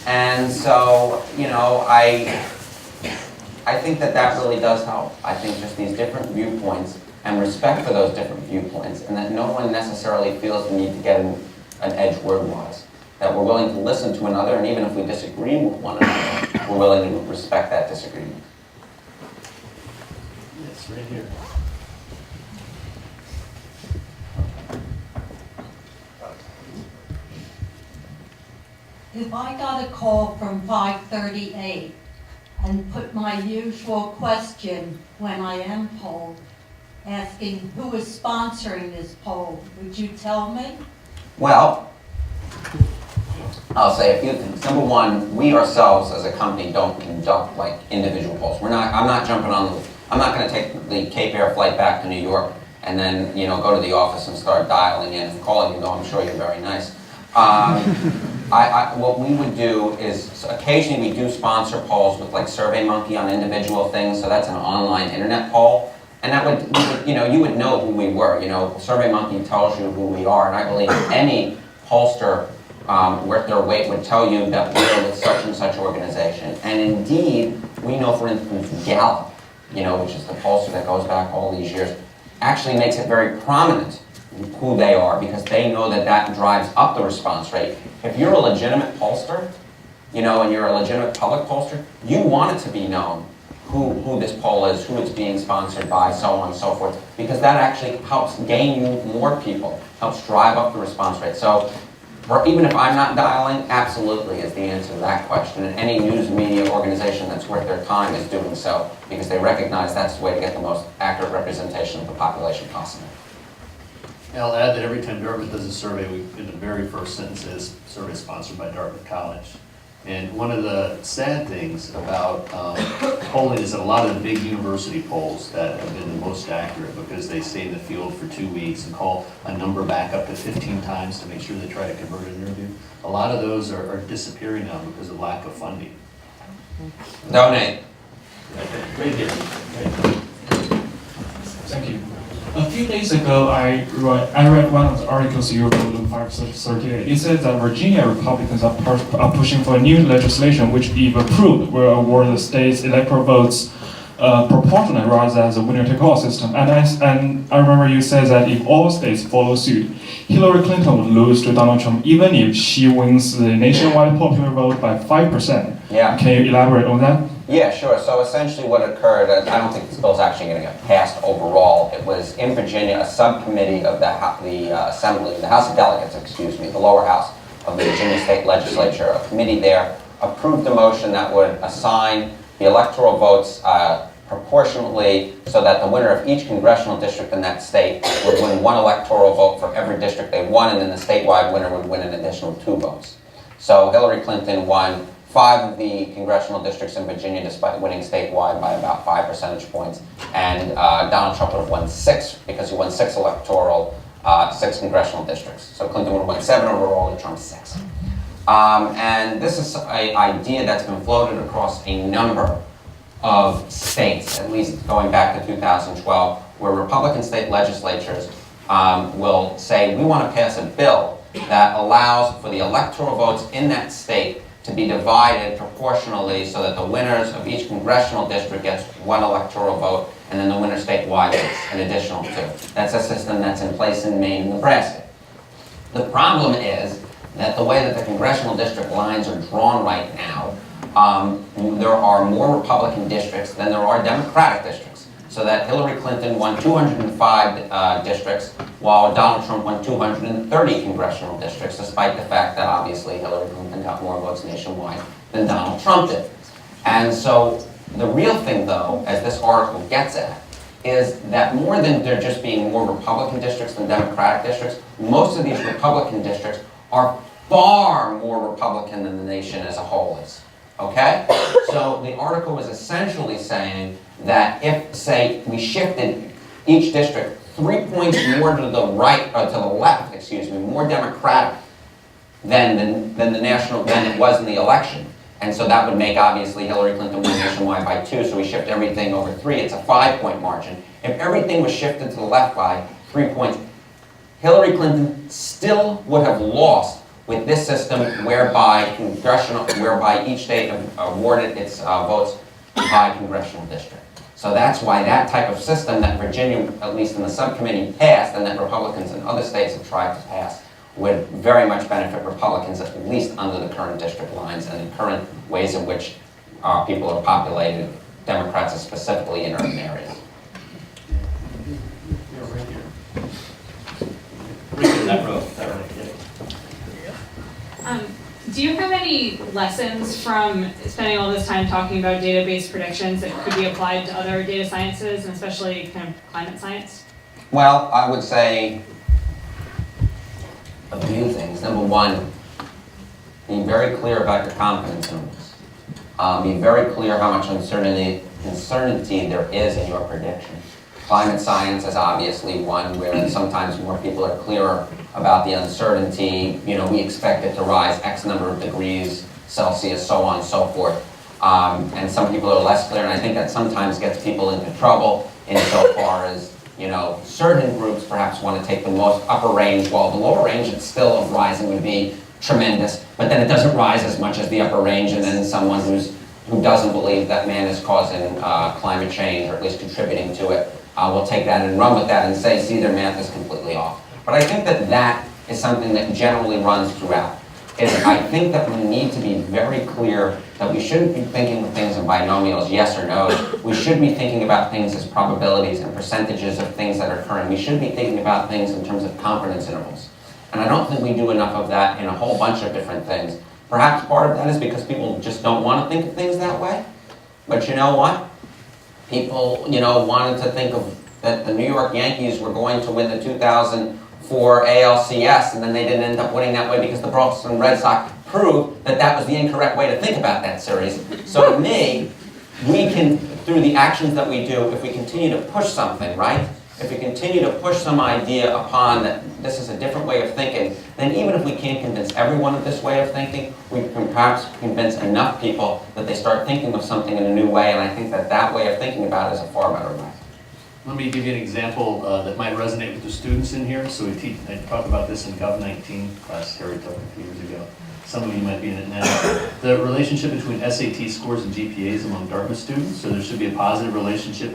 Speaker 2: And so, I think that really does help. I think just these different viewpoints and respect for those different viewpoints, and that no one necessarily feels the need to get an edge word-wise. That we're willing to listen to another, and even if we disagree with one another, we're willing to respect that disagreement.
Speaker 1: Yes, right here.
Speaker 19: If I got a call from 538 and put my usual question when I am polled, asking who is sponsoring this poll, would you tell me?
Speaker 2: Well, I'll say a few things. Number one, we ourselves as a company don't conduct like individual polls. I'm not going to take the Cape Air flight back to New York and then go to the office and start dialing in and calling you, though I'm sure you're very nice. What we would do is occasionally we do sponsor polls with like SurveyMonkey on individual things, so that's an online internet poll, and that you would know who we were. SurveyMonkey tells you who we are, and I believe any pollster worth their weight would tell you that we're with such and such organization. And indeed, we know, for instance, Gallup, which is the pollster that goes back all these years, actually makes it very prominent who they are, because they know that that drives up the response rate. If you're a legitimate pollster, and you're a legitimate public pollster, you want it to be known who this poll is, who it's being sponsored by, so on and so forth, because that actually helps gain you more people, helps drive up the response rate. So, even if I'm not dialing, absolutely is the answer to that question. And any news media organization that's worth their time is doing so, because they recognize that's the way to get the most accurate representation of the population possible.
Speaker 1: I'll add that every time Dartmouth does a survey, in the very first sentence is survey sponsored by Dartmouth College. And one of the sad things about polling is that a lot of the big university polls that have been the most accurate, because they stay in the field for 2 weeks and call a number back up to 15 times to make sure they try to convert an interview, a lot of those are disappearing now because of lack of funding.
Speaker 2: Donate.
Speaker 1: Great here.
Speaker 20: Thank you. A few days ago, I read one of the articles you wrote on 538. It says that Virginia Republicans are pushing for a new legislation which, if approved, will award the state's electoral votes proportionate rather than the winner-take-all system. And I remember you said that if all states follow suit, Hillary Clinton would lose to Donald Trump even if she wins the nationwide popular vote by 5%.
Speaker 2: Yeah.
Speaker 20: Can you elaborate on that?
Speaker 2: Yeah, sure. So essentially what occurred, I don't think this bill's actually going to get passed overall. It was in Virginia, a subcommittee of the Assembly, the House of Delegates, the lower house of the Virginia State Legislature, a committee there approved a motion that would assign the electoral votes proportionately so that the winner of each congressional district in that state would win one electoral vote for every district they won, and then the statewide winner would win an additional 2 votes. So Hillary Clinton won 5 of the congressional districts in Virginia, despite winning statewide by about 5 percentage points. And Donald Trump would have won 6, because he won 6 congressional districts. So Clinton would have won 7 overall and Trump 6. And this is an idea that's been floated across a number of states, at least going back to 2012, where Republican state legislatures will say, we want to pass a bill that allows for the electoral votes in that state to be divided proportionally so that the winners of each congressional district gets 1 electoral vote, and then the winner statewide gets an additional 2. That's a system that's in place in Maine and Nebraska. The problem is that the way that the congressional district lines are drawn right now, there are more Republican districts than there are Democratic districts. So that Hillary Clinton won 205 districts, while Donald Trump won 230 congressional districts, despite the fact that obviously Hillary Clinton got more votes nationwide than Donald Trump did. And so the real thing, though, as this article gets at, is that more than there just being more Republican districts than Democratic districts, most of these Republican districts are far more Republican than the nation as a whole is. Okay? So the article was essentially saying that if, say, we shifted each district 3 points more to the right, or to the left, more Democratic than it was in the election. And so that would make, obviously, Hillary Clinton win nationwide by 2, so we shift everything over 3. It's a 5-point margin. If everything was shifted to the left by 3 points, Hillary Clinton still would have lost with this system whereby each state awarded its votes by congressional district. So that's why that type of system that Virginia, at least in the subcommittee, passed, and that Republicans in other states have tried to pass, would very much benefit Republicans, at least under the current district lines and the current ways in which people are populated, Democrats specifically in urban areas.
Speaker 21: Do you have any lessons from spending all this time talking about database predictions that could be applied to other data sciences, and especially kind of climate science?
Speaker 2: Well, I would say a few things. Number one, be very clear about your confidence intervals. Be very clear how much uncertainty there is in your prediction. Climate science is obviously one where sometimes more people are clearer about the uncertainty. We expect it to rise X number of degrees Celsius, so on and so forth. And some people are less clear, and I think that sometimes gets people into trouble insofar as, certain groups perhaps want to take the most upper range, while the lower range it's still of rising would be tremendous, but then it doesn't rise as much as the upper range, and then someone who doesn't believe that man is causing climate change, or at least contributing to it, will take that and run with that and say, see, their math is completely off. But I think that that is something that generally runs throughout. And I think that we need to be very clear that we shouldn't be thinking of things in binomials, yes or no. We should be thinking about things as probabilities and percentages of things that are occurring. We should be thinking about things in terms of confidence intervals. And I don't think we do enough of that in a whole bunch of different things. Perhaps part of that is because people just don't want to think of things that way. But you know what? People, wanted to think of that the New York Yankees were going to win the 2004 ALCS, and then they didn't end up winning that way because the Boston Red Sox proved that that was the incorrect way to think about that series. So to me, we can, through the actions that we do, if we continue to push something, right? If we continue to push some idea upon that this is a different way of thinking, then even if we can't convince everyone of this way of thinking, we can perhaps convince enough people that they start thinking of something in a new way, and I think that that way of thinking about it is a far better way.
Speaker 1: Let me give you an example that might resonate with the students in here. So I talked about this in Gov 19 class, Terry took a few years ago. Some of you might be in it now. The relationship between SAT scores and GPAs among Dartmouth students. So there should be a positive relationship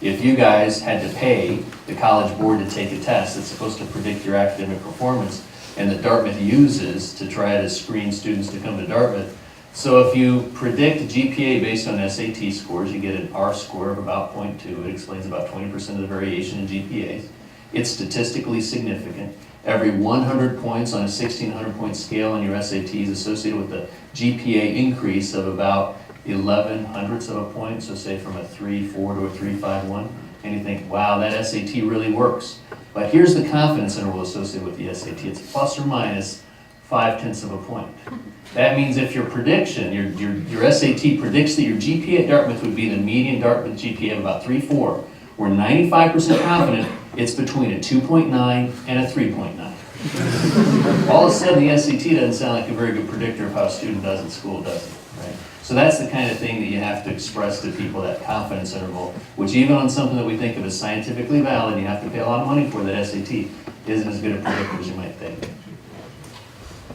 Speaker 1: if you guys had to pay the College Board to take a test that's supposed to predict your academic performance, and that Dartmouth uses to try to screen students to come to Dartmouth. So if you predict a GPA based on SAT scores, you get an R score of about 0.2. It explains about 20% of the variation in GPAs. It's statistically significant. Every 100 points on a 1,600-point scale on your SAT is associated with a GPA increase of about 11 hundredths of a point. So say from a 3.4 to a 3.51, and you think, wow, that SAT really works. But here's the confidence interval associated with the SAT. It's plus or minus 0.5 of a point. That means if your prediction, your SAT predicts that your GPA at Dartmouth would be the median Dartmouth GPA of about 3.4, we're 95% confident it's between a 2.9 and a 3.9. All of a sudden, the SAT doesn't sound like a very good predictor of how a student does in school, does it? Right? So that's the kind of thing that you have to express to people, that confidence interval, which even on something that we think of as scientifically valid, and you have to pay a lot of money for, that SAT isn't as good a predictor as you might think.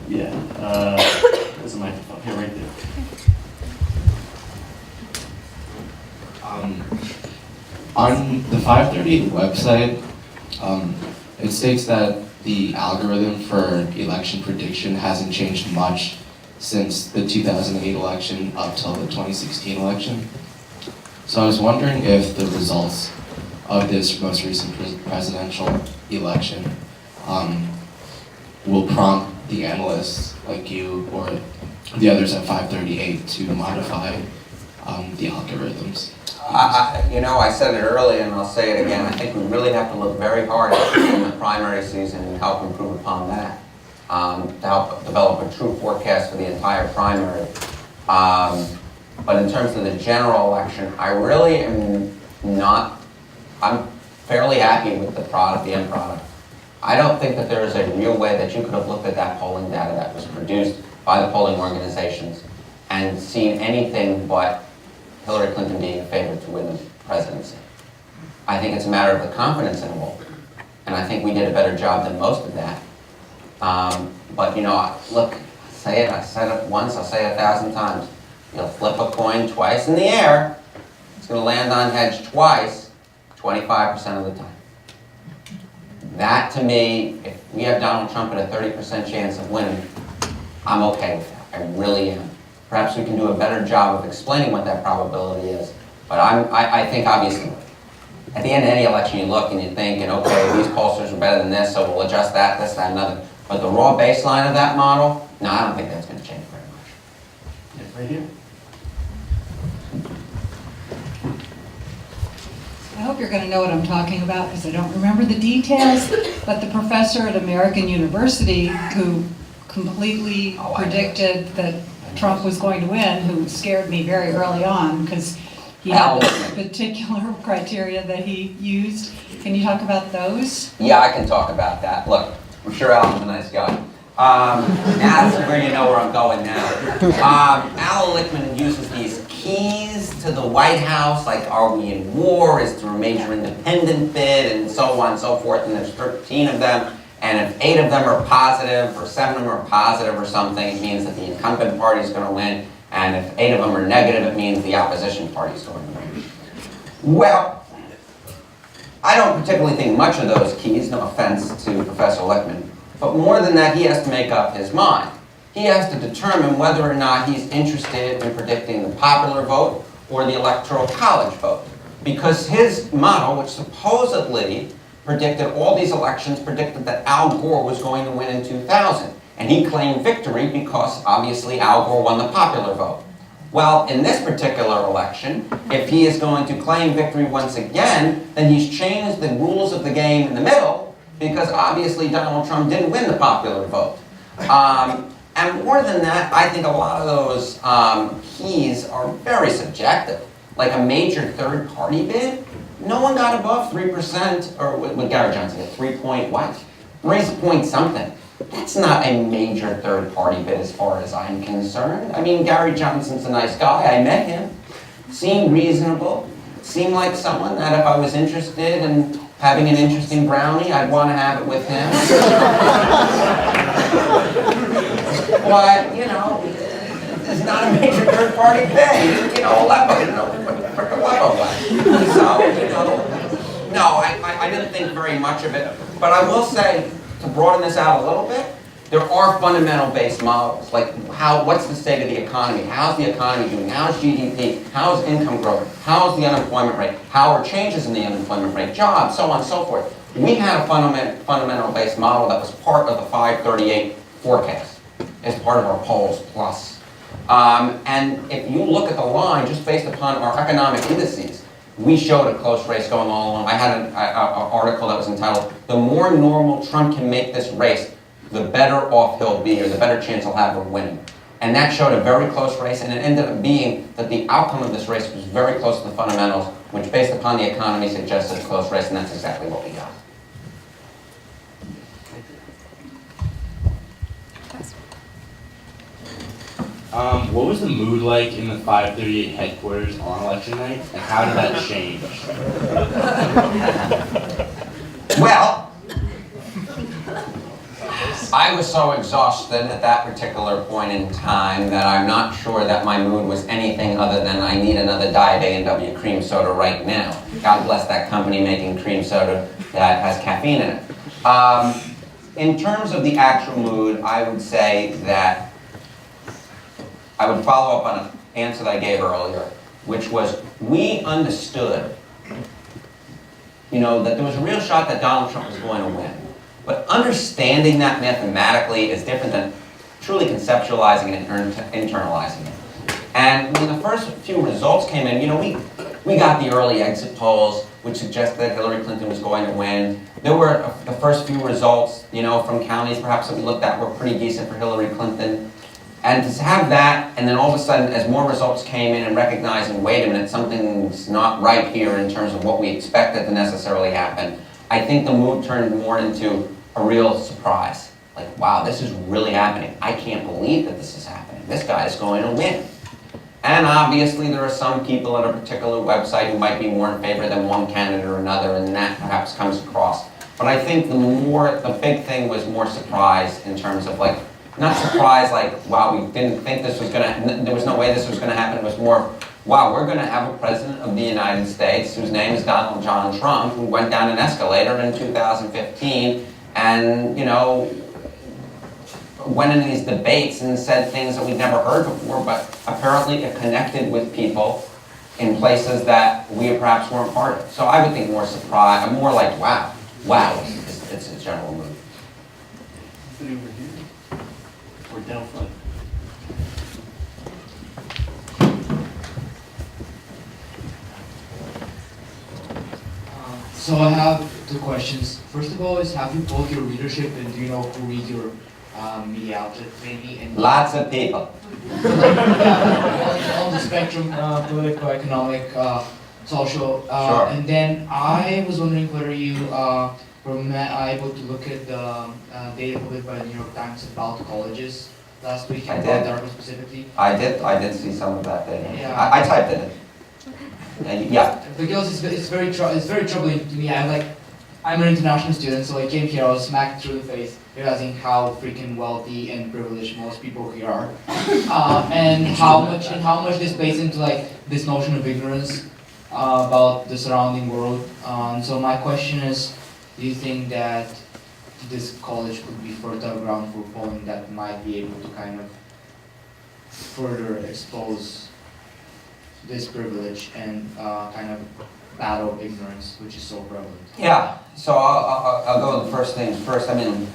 Speaker 1: Yeah, there's a microphone here, right there.
Speaker 10: On the 538 website, it states that the algorithm for election prediction hasn't changed much since the 2008 election up till the 2016 election. So I was wondering if the results of this most recent presidential election will prompt the analysts like you or the others at 538 to modify the algorithms.
Speaker 2: I said it earlier and I'll say it again. I think we really have to look very hard in the primary season and help improve upon that, to help develop a true forecast for the entire primary. But in terms of the general election, I really am not, I'm fairly happy with the product, the end product. I don't think that there is a real way that you could have looked at that polling data that was produced by the polling organizations and seen anything but Hillary Clinton being a favorite to win the presidency. I think it's a matter of the confidence interval, and I think we did a better job than most of that. But look, I said it once, I'll say it 1,000 times. You'll flip a coin twice in the air, it's going to land on heads twice, 25% of the time. That, to me, if we have Donald Trump at a 30% chance of winning, I'm okay with that. I really am. Perhaps we can do a better job of explaining what that probability is. But I think, obviously, at the end of any election, you look and you think, okay, these pollsters are better than this, so we'll adjust that, this, that, another. But the raw baseline of that model, no, I don't think that's going to change very much.
Speaker 1: Yeah, right here.
Speaker 3: I hope you're going to know what I'm talking about because I don't remember the details, but the professor at American University who completely predicted that Trump was going to win, who scared me very early on because he had this particular criteria that he used. Can you talk about those?
Speaker 2: Yeah, I can talk about that. Look, I'm sure Alan's a nice guy. That's where you know where I'm going now. Alan Lichtman uses these keys to the White House, like are we in war, is there a major independent bid, and so on and so forth, and there's 13 of them. And if 8 of them are positive, or 7 of them are positive or something, it means that the incumbent party is going to win. And if 8 of them are negative, it means the opposition party is going to win. Well, I don't particularly think much of those keys, no offense to Professor Lichtman, but more than that, he has to make up his mind. He has to determine whether or not he's interested in predicting the popular vote or the electoral college vote. Because his model, which supposedly predicted all these elections, predicted that Al Gore was going to win in 2000. And he claimed victory because obviously Al Gore won the popular vote. Well, in this particular election, if he is going to claim victory once again, then he's changed the rules of the game in the middle, because obviously Donald Trump didn't win the popular vote. And more than that, I think a lot of those keys are very subjective. Like a major third-party bid, no one got above 3%, or what Gary Johnson get, 3 point what? 3 point something. That's not a major third-party bid as far as I'm concerned. I mean, Gary Johnson's a nice guy. I met him. Seemed reasonable. Seemed like someone that if I was interested in having an interesting brownie, I'd want to have it with him. But, you know, it's not a major third-party thing. You know, Aleppo, you know, what Aleppo was. So, you know, no, I didn't think very much of it. But I will say, to broaden this out a little bit, there are fundamental-based models, like what's the state of the economy? How's the economy doing? How's GDP? How's income growth? How's the unemployment rate? How are changes in the unemployment rate? Jobs, so on and so forth. We had a fundamental-based model that was part of the 538 forecast, as part of our polls plus. And if you look at the line, just based upon our economic indices, we showed a close race going all along. I had an article that was entitled, "The more normal Trump can make this race, the better off he'll be, or the better chance he'll have of winning." And that showed a very close race, and it ended up being that the outcome of this race was very close to the fundamentals, which based upon the economy suggested a close race, and that's exactly what we got.
Speaker 4: What was the mood like in the 538 headquarters on election night, and how did that change?
Speaker 2: Well, I was so exhausted at that particular point in time that I'm not sure that my mood was anything other than I need another Diet A&W cream soda right now. God bless that company making cream soda that has caffeine in it. In terms of the actual mood, I would say that I would follow up on an answer that I gave earlier, which was we understood, you know, that there was a real shot that Donald Trump was going to win. But understanding that mathematically is different than truly conceptualizing it and internalizing it. And when the first few results came in, you know, we got the early exit polls, which suggested that Hillary Clinton was going to win. There were the first few results, you know, from counties perhaps that we looked at were pretty decent for Hillary Clinton. And to have that, and then all of a sudden, as more results came in and recognizing, wait a minute, something's not right here in terms of what we expected to necessarily happen, I think the mood turned more into a real surprise. Like, wow, this is really happening. I can't believe that this is happening. This guy is going to win. And obviously, there are some people at a particular website who might be more in favor than one candidate or another, and that perhaps comes across. But I think the big thing was more surprise in terms of like, not surprised like, wow, we didn't think this was there was no way this was gonna happen. It was more, wow, we're gonna have a president of the United States whose name is Donald John Trump, who went down an escalator in 2015 and, you know, went into these debates and said things that we'd never heard before, but apparently it connected with people in places that we perhaps weren't part of. So I would think more surprise, more like, wow, it's a general mood.
Speaker 1: We're down front.
Speaker 22: So I have 2 questions. First of all, have you polled your readership, and do you know who reads your media outlet maybe? And
Speaker 2: lots of people.
Speaker 22: on the spectrum, political, economic, social.
Speaker 2: Sure.
Speaker 22: And then I was wondering whether you were able to look at the data published by the New York Times about colleges last week,
Speaker 2: I
Speaker 22: about
Speaker 2: did.
Speaker 22: Dartmouth specifically.
Speaker 2: I did see some of that data.
Speaker 22: Yeah.
Speaker 2: I typed it in. And yeah.
Speaker 22: Because it's very troubling to me. I have like I'm an international student, so I came here, I was smacked through the face, realizing how freaking wealthy and privileged most people here are, and how much this plays into like this notion of ignorance about the surrounding world. So my question is, do you think that this college could be fertile ground for polling that might be able to kind of further expose this privilege and kind of battle ignorance, which is so prevalent?
Speaker 2: Yeah, so I'll go with the first things first. I mean,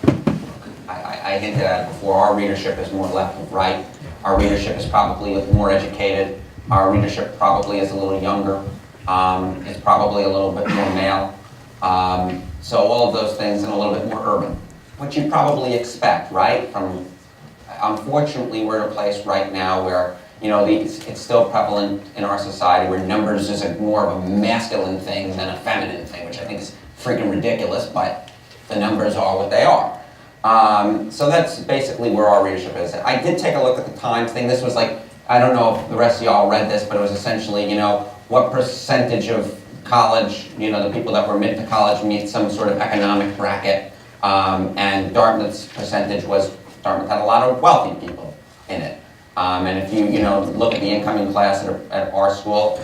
Speaker 2: I hinted at it before, our readership is more left of right. Our readership is probably more educated. Our readership probably is a little younger. It's probably a little bit more male. So all of those things and a little bit more urban, which you'd probably expect, right? Unfortunately, we're at a place right now where it's still prevalent in our society where numbers is more of a masculine thing than a feminine thing, which I think is freaking ridiculous, but the numbers are what they are. So that's basically where our readership is. I did take a look at the Times thing. This was like, I don't know if the rest of y'all read this, but it was essentially, what percentage of college, the people that were mid to college meet some sort of economic bracket, and Dartmouth's percentage was, Dartmouth had a lot of wealthy people in it. And if you look at the incoming class at our school,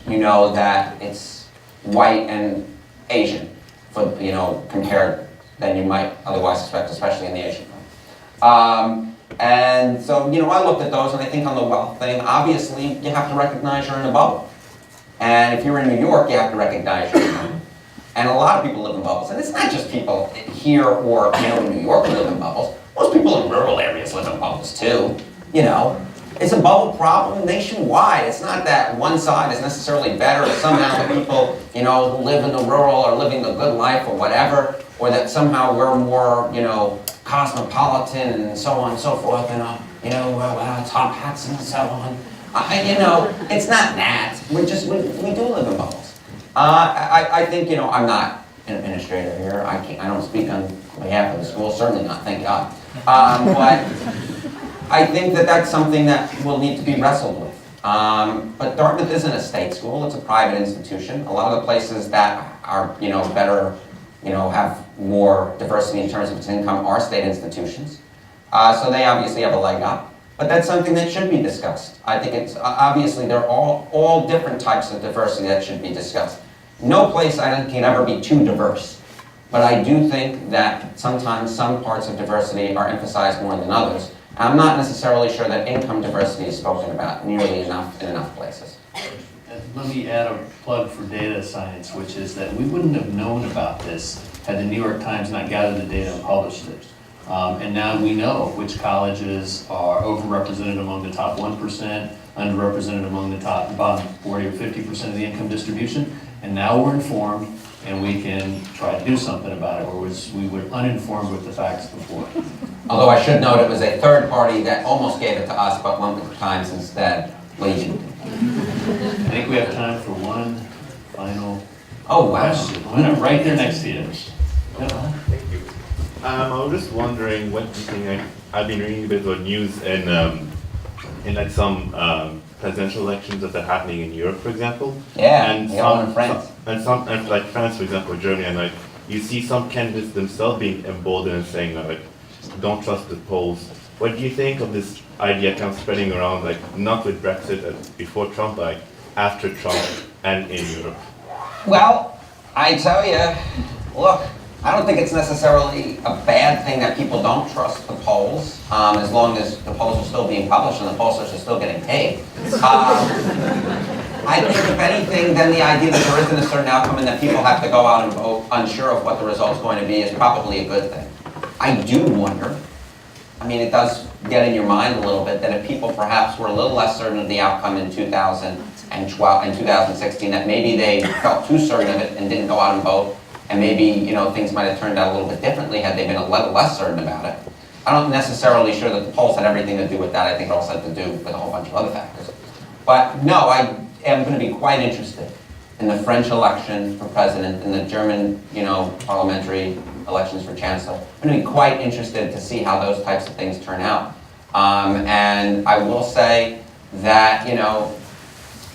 Speaker 2: you know that it's white and Asian, compared than you might otherwise suspect, especially in the Asian one. And so, I looked at those, and I think on the wealth thing, obviously, you have to recognize you're in a bubble. And if you're in New York, you have to recognize you're in a bubble. And a lot of people live in bubbles, and it's not just people here or in New York who live in bubbles. Most people in rural areas live in bubbles too. It's a bubble problem nationwide. It's not that one side is necessarily better, or somehow the people, who live in the rural are living the good life or whatever, or that somehow we're more, cosmopolitan and so on and so forth, and top hats and so on. It's not that. We do live in bubbles. I think, I'm not an administrator here. I don't speak on behalf of the school, certainly not, thank God. But I think that's something that will need to be wrestled with. But Dartmouth isn't a state school, it's a private institution. A lot of the places that are, better, have more diversity in terms of its income are state institutions. So they obviously have a leg up. But that's something that should be discussed. I think it's, obviously there are all different types of diversity that should be discussed. No place I think can ever be too diverse. But I do think that sometimes some parts of diversity are emphasized more than others. I'm not necessarily sure that income diversity is spoken about nearly enough in enough places.
Speaker 1: Let me add a plug for data science, which is that we wouldn't have known about this had the New York Times not gathered the data and published it. And now we know which colleges are overrepresented among the top 1%, underrepresented among the bottom 40 or 50% of the income distribution. And now we're informed, and we can try to do something about it, whereas we were uninformed with the facts before.
Speaker 2: Although I should note it was a third party that almost gave it to us, but went with the Times instead. Legion.
Speaker 1: I think we have time for one final
Speaker 2: question.
Speaker 1: Right there next to you.
Speaker 5: Thank you. I was just wondering what do you think, I've been reading a bit about news in like some presidential elections that are happening in Europe, for example.
Speaker 2: Yeah,
Speaker 5: and
Speaker 2: France.
Speaker 5: And like France, for example, Germany, and like you see some candidates themselves being emboldened and saying like, don't trust the polls. What do you think of this idea kind of spreading around, like not with Brexit before Trump, like after Trump and in Europe?
Speaker 2: Well, I tell you, look, I don't think it's necessarily a bad thing that people don't trust the polls, as long as the polls are still being published and the pollsters are still getting paid. I think if anything, then the idea that there isn't a certain outcome and that people have to go out and vote unsure of what the result's going to be is probably a good thing. I do wonder, I mean, it does get in your mind a little bit that if people perhaps were a little less certain of the outcome in 2012 and 2016, that maybe they felt too certain of it and didn't go out and vote, and maybe, things might have turned out a little bit differently had they been a little less certain about it. I'm not necessarily sure that the polls had everything to do with that. I think it also had to do with a whole bunch of other factors. But no, I am going to be quite interested in the French election for president and the German, parliamentary elections for chancellor. I'm going to be quite interested to see how those types of things turn out. And I will say that,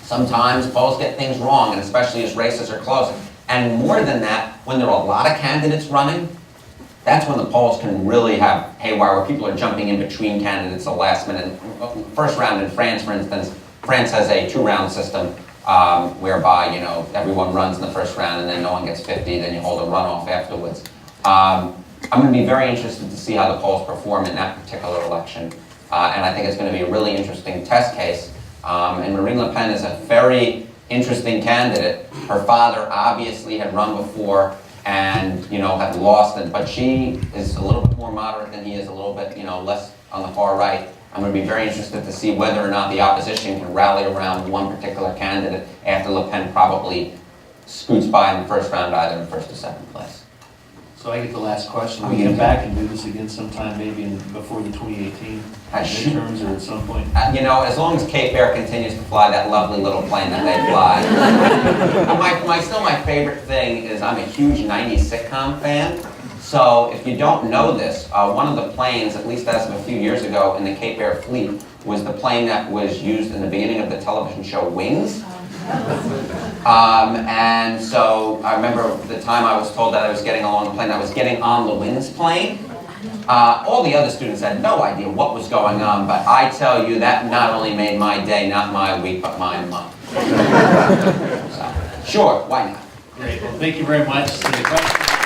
Speaker 2: sometimes polls get things wrong, and especially as races are close. And more than that, when there are a lot of candidates running, that's when the polls can really have haywire, where people are jumping in between candidates at the last minute. First round in France, for instance, France has a 2-round system whereby, you know, everyone runs in the first round and then no one gets 50, then you hold a runoff afterwards. I'm going to be very interested to see how the polls perform in that particular election. And I think it's going to be a really interesting test case. And Marine Le Pen is a very interesting candidate. Her father obviously had run before and, you know, had lost it, but she is a little bit more moderate than he is, a little bit, you know, less on the far right. I'm going to be very interested to see whether or not the opposition can rally around one particular candidate after Le Pen probably scoots by in the first round, either in first or second place.
Speaker 1: So I get the last question.
Speaker 2: Oh,
Speaker 1: We
Speaker 2: you
Speaker 1: come
Speaker 2: do.
Speaker 1: back and do this again sometime, maybe before the 2018 midterms or at some point.
Speaker 2: You know, as long as Cape Air continues to fly that lovely little plane that they fly. Still my favorite thing is I'm a huge 90s sitcom fan. So if you don't know this, one of the planes, at least as of a few years ago in the Cape Air fleet, was the plane that was used in the beginning of the television show Wings. And so I remember the time I was told that I was getting along the plane, I was getting on the Wings plane. All the other students had no idea what was going on, but I tell you, that not only made my day, not my week, but my month. So, sure, why not?
Speaker 1: Great. Well, thank you very much. So the question